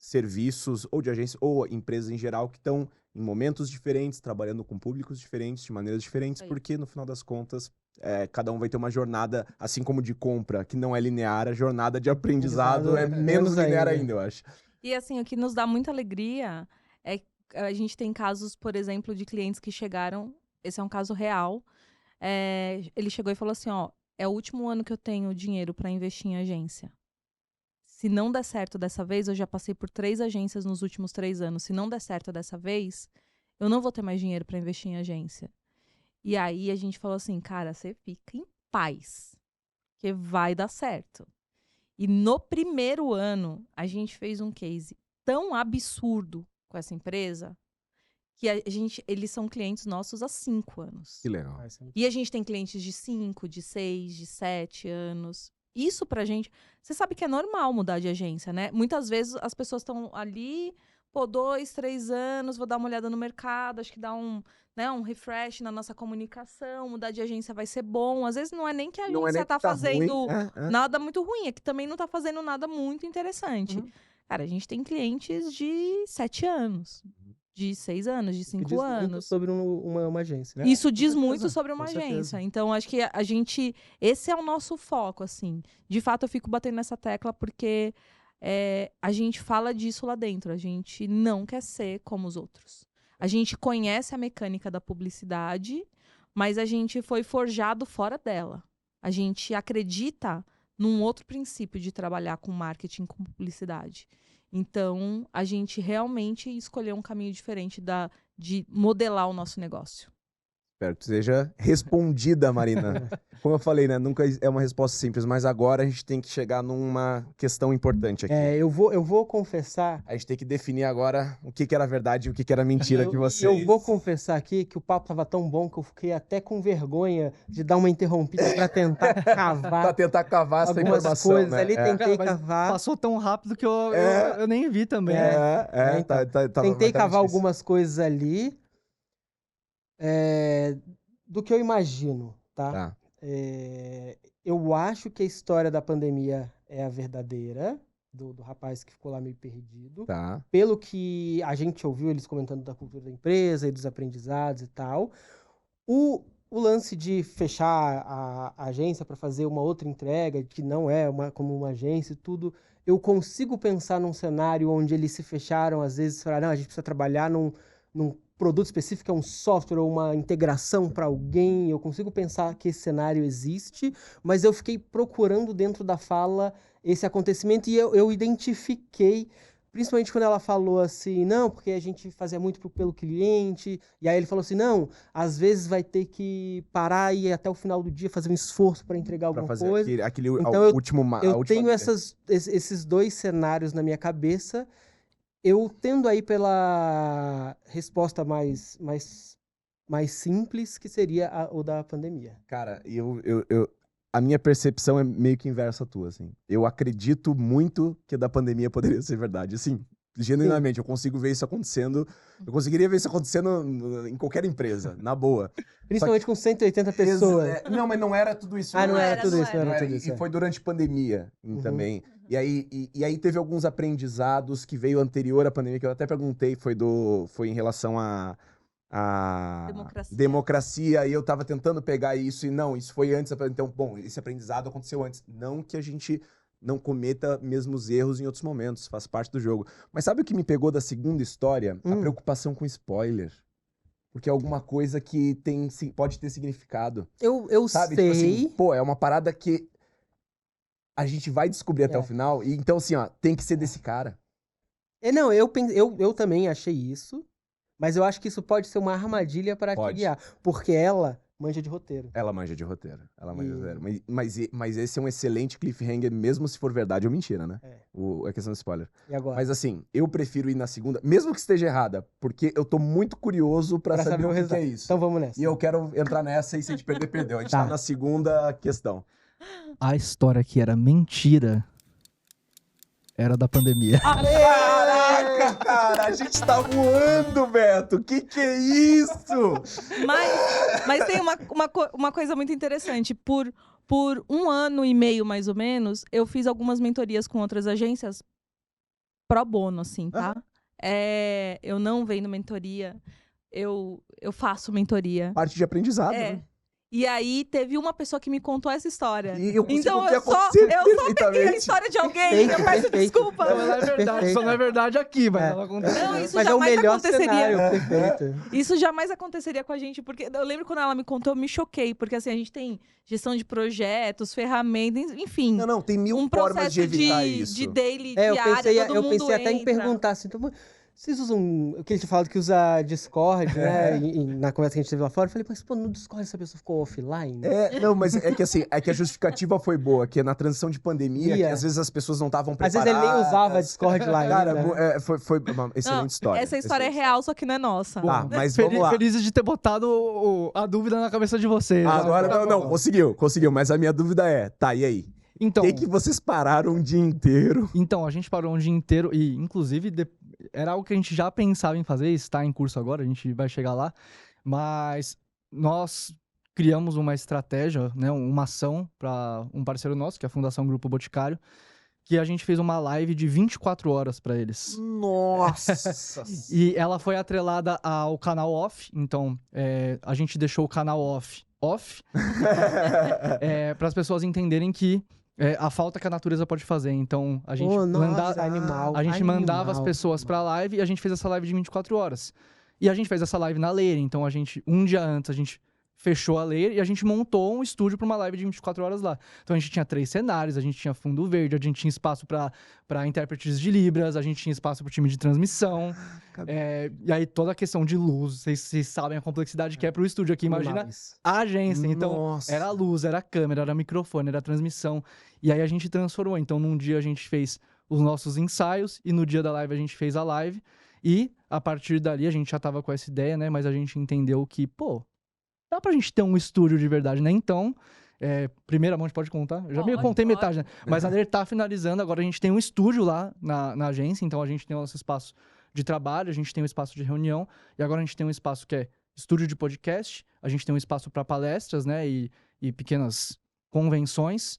serviços ou de agência ou empresas em geral que estão em momentos diferentes, trabalhando com públicos diferentes, de maneiras diferentes, porque no final das contas cada um vai ter uma jornada, assim como de compra, que não é linear, a jornada de aprendizado é menos linear ainda, eu acho. E assim, o que nos dá muita alegria é a gente tem casos, por exemplo, de clientes que chegaram, esse é um caso real, ele chegou e falou assim, ó, é o último ano que eu tenho dinheiro para investir em agência. Se não der certo dessa vez, eu já passei por 3 agências nos últimos 3 anos. Se não der certo dessa vez, eu não vou ter mais dinheiro para investir em agência. E aí a gente falou assim, cara, você fica em paz, que vai dar certo. E no primeiro ano, a gente fez um case tão absurdo com essa empresa que eles são clientes nossos há 5 anos. Que legal. E a gente tem clientes de 5, de 6, de 7 anos. Isso pra gente... Você sabe que é normal mudar de agência, né? Muitas vezes as pessoas estão ali, 2, 3 anos, vou dar uma olhada no mercado, acho que dá um refresh na nossa comunicação, mudar de agência vai ser bom. Às vezes não é nem que a agência tá fazendo nada muito ruim, é que também não tá fazendo nada muito interessante. Cara, a gente tem clientes de 7 anos. De 6 anos, de 5 anos. Muito sobre uma agência, né? Isso diz muito sobre uma agência. Então, acho que a gente... Esse é o nosso foco, assim. De fato, eu fico batendo nessa tecla porque a gente fala disso lá dentro. A gente não quer ser como os outros. A gente conhece a mecânica da publicidade, mas a gente foi forjado fora dela. A gente acredita num outro princípio de trabalhar com marketing, com publicidade. Então, a gente realmente escolheu um caminho diferente de modelar o nosso negócio. Espero que seja respondida, Marina. Como eu falei, né? Nunca é uma resposta simples, mas agora a gente tem que chegar numa questão importante aqui. Eu vou confessar... A gente tem que definir agora o que era verdade e o que era mentira que você... Eu vou confessar aqui que o papo estava tão bom que eu fiquei até com vergonha de dar uma interrompida para tentar cavar... Pra tentar cavar essa informação, coisas né? ali, tentei cavar... Passou tão rápido que eu nem vi também. Então, tentei cavar algumas coisas ali... do que eu imagino, tá? Eu acho que a história da pandemia é a verdadeira, do rapaz que ficou lá meio perdido. Tá. Pelo que a gente ouviu eles comentando da cultura da empresa e dos aprendizados e tal. O lance de fechar a agência para fazer uma outra entrega, que não é como uma agência e tudo, eu consigo pensar num cenário onde eles se fecharam, às vezes falaram, não, a gente precisa trabalhar num produto específico, é um software ou uma integração para alguém. Eu consigo pensar que esse cenário existe, mas eu fiquei procurando dentro da fala esse acontecimento e eu identifiquei, principalmente quando ela falou assim, não, porque a gente fazia muito pelo cliente, e aí ele falou assim, não, às vezes vai ter que parar e ir até o final do dia fazer um esforço para entregar alguma coisa. Aquele então, último... Eu tenho esses 2 cenários na minha cabeça. Eu tendo aí pela resposta mais simples, que seria o da pandemia. Cara, a minha percepção é meio que inversa à tua, assim. Eu acredito muito que a da pandemia poderia ser verdade, assim. Genuinamente, sim. Eu consigo ver isso acontecendo. Eu conseguiria ver isso acontecendo em qualquer empresa, na boa. Principalmente com 180 pessoas. Não, mas não era tudo isso. Não era tudo isso. E foi durante pandemia também. E aí teve alguns aprendizados que veio anterior à pandemia, que eu até perguntei, foi em relação a democracia, e eu tava tentando pegar isso, e não, isso foi antes. Então, bom, esse aprendizado aconteceu antes. Não que a gente não cometa mesmos erros em outros momentos, faz parte do jogo. Mas sabe o que me pegou da segunda história? A preocupação com spoiler. Porque é alguma coisa que pode ter significado. Eu sabe? sei. Tipo assim, é uma parada que a gente vai descobrir até o final. E então, assim, ó, tem que ser desse cara. Não, eu também achei isso. Mas eu acho que isso pode ser uma armadilha para te guiar. Porque ela manja de roteiro. Ela manja de roteiro. Mas esse é um excelente cliffhanger, mesmo se for verdade ou mentira, né? A questão do spoiler. E agora? Mas assim, eu prefiro ir na segunda, mesmo que esteja errada, porque eu tô muito curioso pra saber o que é isso. Então vamos nessa. E eu quero entrar nessa, e se a gente perder, perdeu. A gente tá na segunda questão. A história que era mentira era da pandemia. Caraca, cara, a gente tá voando, Beto. Que é isso? Mas tem uma coisa muito interessante. Por 1 ano e meio, mais ou menos, eu fiz algumas mentorias com outras agências pro bono, assim, tá? Eu não vendo mentoria, eu faço mentoria. Parte de aprendizado, né? E aí teve uma pessoa que me contou essa história. E eu consigo Então ver eu só acontecer peguei a perfeitamente. história de alguém. Eu peço desculpa. Não, ela é verdade, só não é verdade aqui, mas ela acontece. Não, isso Mas é o jamais melhor aconteceria. cenário, perfeito. Isso jamais aconteceria com a gente, porque eu lembro quando ela me contou, eu me choquei, porque assim, a gente tem gestão de projetos, ferramentas, enfim. Não, tem mil um formas processo de evitar isso. de daily, Eu diária, todo eu mundo pensei até em entra. perguntar assim, então, vocês usam. O que ele tinha falado que usa Discord, né? Na conversa que a gente teve lá fora. Eu falei, mas pô, no Discord essa pessoa ficou offline? Não, mas é que assim, é que a justificativa foi boa, que na transição de pandemia, que às vezes as pessoas não estavam Às preparadas. vezes ele nem usava Discord lá Cara, ainda. foi uma excelente história. Essa história é real, só que não é nossa. Tá, mas vamos lá. Felizes de ter botado a dúvida na cabeça de vocês. Agora, Tá não, bom. conseguiu, mas a minha dúvida é, tá, e aí? Então, Por que vocês pararam um dia inteiro? Então, a gente parou um dia inteiro e, inclusive, era algo que a gente já pensava em fazer, está em curso agora, a gente vai chegar lá, mas nós criamos uma estratégia, né, uma ação para um parceiro nosso, que é a Fundação Grupo Boticário, que a gente fez uma live de 24 horas para eles. Nossa! E ela foi atrelada ao canal off, então a gente deixou o canal off para as pessoas entenderem que a falta que a natureza pode fazer. Então, a gente, animal, a gente mandava as pessoas pra live e a gente fez essa live de 24 horas. E a gente fez essa live na Layer. Então, um dia antes, a gente fechou a Layer e a gente montou um estúdio pra uma live de 24 horas lá. Então, a gente tinha 3 cenários, a gente tinha fundo verde, a gente tinha espaço pra intérpretes de Libras, a gente tinha espaço pro time de transmissão. E aí, toda a questão de luz, vocês sabem a complexidade que é pro estúdio aqui. Imagina a agência. Então, Nossa. era a luz, era a câmera, era microfone, era a transmissão. E aí, a gente transformou. Então, num dia, a gente fez os nossos ensaios e no dia da live, a gente fez a live. E, a partir dali, a gente já tava com essa ideia, né? Mas a gente entendeu que, pô, dá pra gente ter um estúdio de verdade, né? Então, primeira mão, a gente pode contar? Eu já meio contei metade, né? Mas a Layer tá finalizando, agora a gente tem um estúdio lá na agência, então a gente tem o nosso espaço de trabalho, a gente tem um espaço de reunião, e agora a gente tem um espaço que é estúdio de podcast, a gente tem um espaço para palestras, né? E pequenas convenções.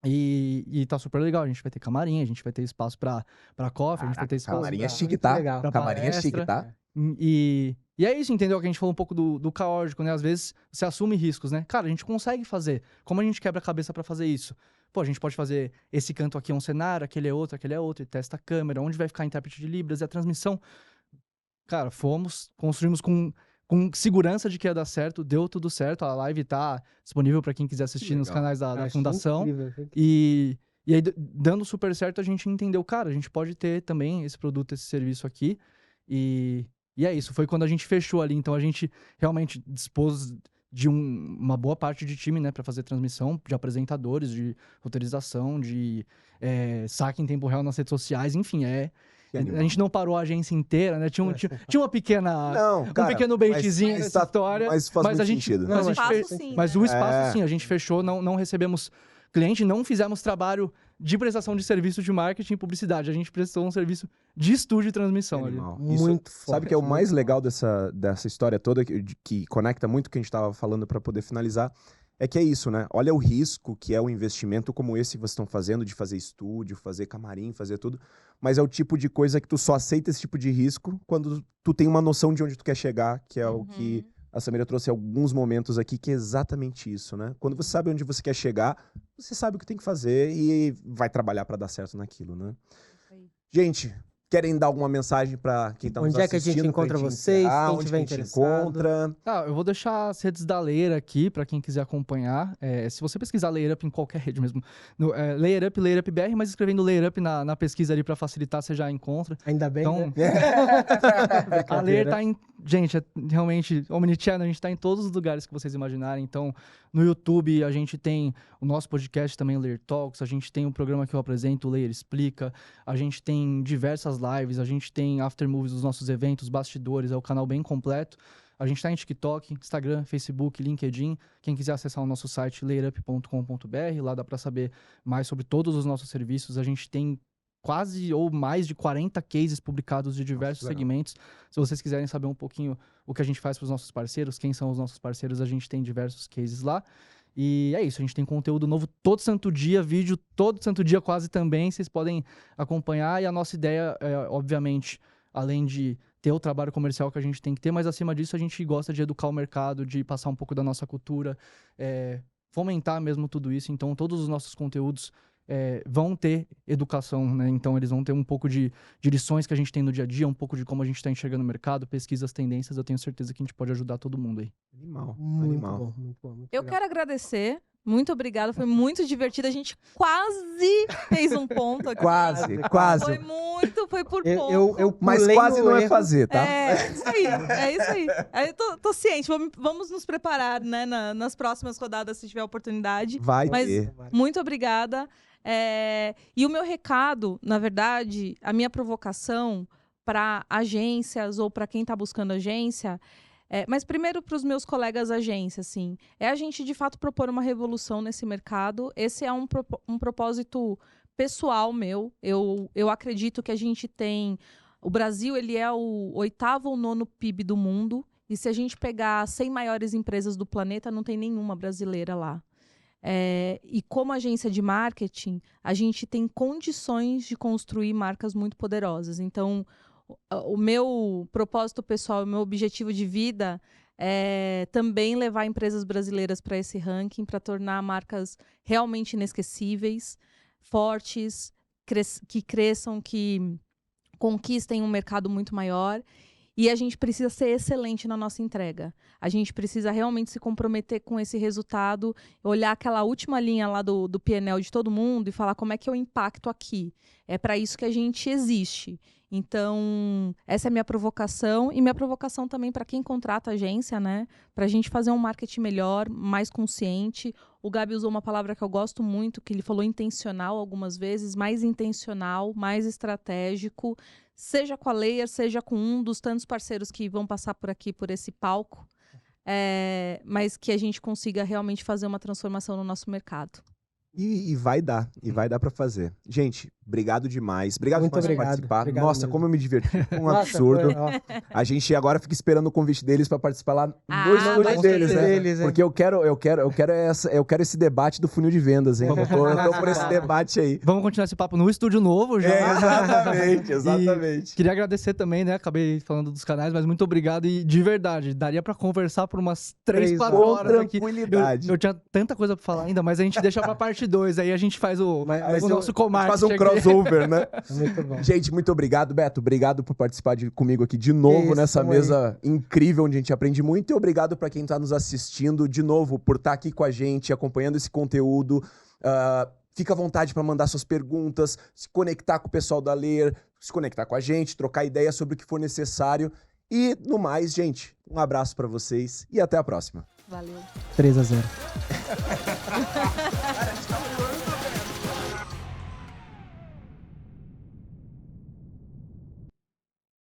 E tá super legal, a gente vai ter camarim, a gente vai ter espaço pra coffee, a gente vai ter espaço Camarim é Muito chique, tá? legal. Camarim é chique, tá? E é isso, entendeu? Que a gente falou um pouco do caótico, né? Às vezes você assume riscos, né? Cara, a gente consegue fazer. Como a gente quebra a cabeça pra fazer isso? Pô, a gente pode fazer esse canto aqui é um cenário, aquele é outro, e testa a câmera, onde vai ficar a intérprete de Libras e a transmissão. Cara, construímos com segurança de que ia dar certo, deu tudo certo, a live tá disponível pra quem quiser assistir nos canais da Fundação. E aí, dando super certo, a gente entendeu, cara, a gente pode ter também esse produto, esse serviço aqui. E é isso, foi quando a gente fechou ali. Então, a gente realmente dispôs de uma boa parte de time, né, pra fazer transmissão, de apresentadores, de roteirização, de saque em tempo real nas redes sociais, enfim, a gente não parou a agência inteira, né? Tinha uma pequena. Não, cara, um pequeno baitzinho nessa história. Mas faz muito a gente, sentido. Mas o espaço, sim, mas né? o espaço, sim, a gente fechou, não recebemos cliente, não fizemos trabalho de prestação de serviço de marketing e publicidade. A gente prestou um serviço de estúdio e transmissão ali. Muito forte. Sabe o que é o mais legal dessa história toda, que conecta muito o que a gente tava falando para poder finalizar? É que é isso, né? Olha o risco que é o investimento como esse que vocês estão fazendo, de fazer estúdio, fazer camarim, fazer tudo. Mas é o tipo de coisa que tu só aceita esse tipo de risco quando tu tem uma noção de onde tu quer chegar, que é o que a Samira trouxe alguns momentos aqui, que é exatamente isso, né? Quando você sabe onde você quer chegar, você sabe o que tem que fazer e vai trabalhar para dar certo naquilo, né? Gente, querem dar alguma mensagem para quem tá nos assistindo? Onde é que a gente encontra vocês? Quem tiver interessado? Encontra? Eu vou deixar as redes da Layer aqui para quem quiser acompanhar. Se você pesquisar Layer Up em qualquer rede mesmo, Layer Up BR, mas escrevendo Layer Up na pesquisa ali para facilitar, você já encontra. Ainda bem, Então, né? a Layer tá em... Gente, realmente, Omnichannel, a gente tá em todos os lugares que vocês imaginarem. Então, no YouTube, a gente tem o nosso podcast também, o Layer Talks. A gente tem um programa que eu apresento, o Layer Explica. A gente tem diversas lives. A gente tem aftermovies dos nossos eventos, bastidores. É o canal bem completo. A gente tá em TikTok, Instagram, Facebook, LinkedIn. Quem quiser acessar o nosso site, layerup.com.br. Lá dá para saber mais sobre todos os nossos serviços. A gente tem quase ou mais de 40 cases publicados de diversos segmentos. Se vocês quiserem saber um pouquinho o que a gente faz para os nossos parceiros, quem são os nossos parceiros, a gente tem diversos cases lá. E é isso, a gente tem conteúdo novo todo santo dia, vídeo todo santo dia quase também, vocês podem acompanhar. E a nossa ideia é, obviamente, além de ter o trabalho comercial que a gente tem que ter, mas acima disso a gente gosta de educar o mercado, de passar um pouco da nossa cultura, fomentar mesmo tudo isso. Então todos os nossos conteúdos vão ter educação, né? Então eles vão ter um pouco de lições que a gente tem no dia a dia, um pouco de como a gente está enxergando o mercado, pesquisas, tendências. Eu tenho certeza que a gente pode ajudar todo mundo aí. Animal. Muito bom, muito bom. Muito Eu legal. quero agradecer. Muito obrigada, foi muito divertido. A gente quase fez um ponto aqui. Quase. Foi por pouco. Mas pulei quase no não é erro. fazer, tá? É isso aí, é isso aí. Aí eu tô ciente, vamos nos preparar, né, nas próximas rodadas, se tiver oportunidade. Vai Mas ter. muito obrigada. E o meu recado, na verdade, a minha provocação para agências ou para quem está buscando agência, mas primeiro para os meus colegas agências, assim, é a gente de fato propor uma revolução nesse mercado. Esse é um propósito pessoal meu. Eu acredito que a gente tem... O Brasil, ele é o 8º ou 9º PIB do mundo. E se a gente pegar 100 maiores empresas do planeta, não tem nenhuma brasileira lá. E como agência de marketing, a gente tem condições de construir marcas muito poderosas. Então, o meu propósito pessoal, o meu objetivo de vida é também levar empresas brasileiras para esse ranking, para tornar marcas realmente inesquecíveis, fortes, que cresçam, que conquistem um mercado muito maior. E a gente precisa ser excelente na nossa entrega. A gente precisa realmente se comprometer com esse resultado, olhar aquela última linha lá do PNL de todo mundo e falar como é que eu impacto aqui. É para isso que a gente existe. Então, essa é a minha provocação. E minha provocação também para quem contrata a agência, né? Para a gente fazer um marketing melhor, mais consciente. O Gabi usou uma palavra que eu gosto muito, que ele falou intencional algumas vezes, mais intencional, mais estratégico. Seja com a Layer, seja com um dos tantos parceiros que vão passar por aqui, por esse palco, mas que a gente consiga realmente fazer uma transformação no nosso mercado. E vai dar pra fazer. Gente, obrigado demais. Obrigado Muito por obrigado. participar. Obrigado Nossa, mesmo. como eu me diverti. Foi um Nossa, absurdo. foi, A gente agora fica esperando o convite deles pra participar lá no estúdio vai deles, ter. né? Deles, Porque eu quero esse debate do funil de vendas, hein? Eu tô por esse debate aí. Vamos continuar esse papo no estúdio novo já. Exatamente. E queria agradecer também, né? Acabei falando dos canais, mas muito obrigado. E de verdade, daria pra conversar por umas 3, 4 horas aqui. Tranquilidade. Eu tinha tanta coisa pra falar ainda, mas a gente deixa pra parte 2. Aí a gente faz o nosso comarketing. Faz um crossover, né? Muito bom. Gente, muito obrigado, Beto. Obrigado por participar comigo aqui de novo Isso, nessa tamo aí. mesa incrível onde a gente aprende muito. E obrigado para quem tá nos assistindo de novo por estar aqui com a gente, acompanhando esse conteúdo. Fica à vontade para mandar suas perguntas, se conectar com o pessoal da Layer, se conectar com a gente, trocar ideias sobre o que for necessário. E, no mais, gente, um abraço para vocês e até a próxima. Valeu. 3-0.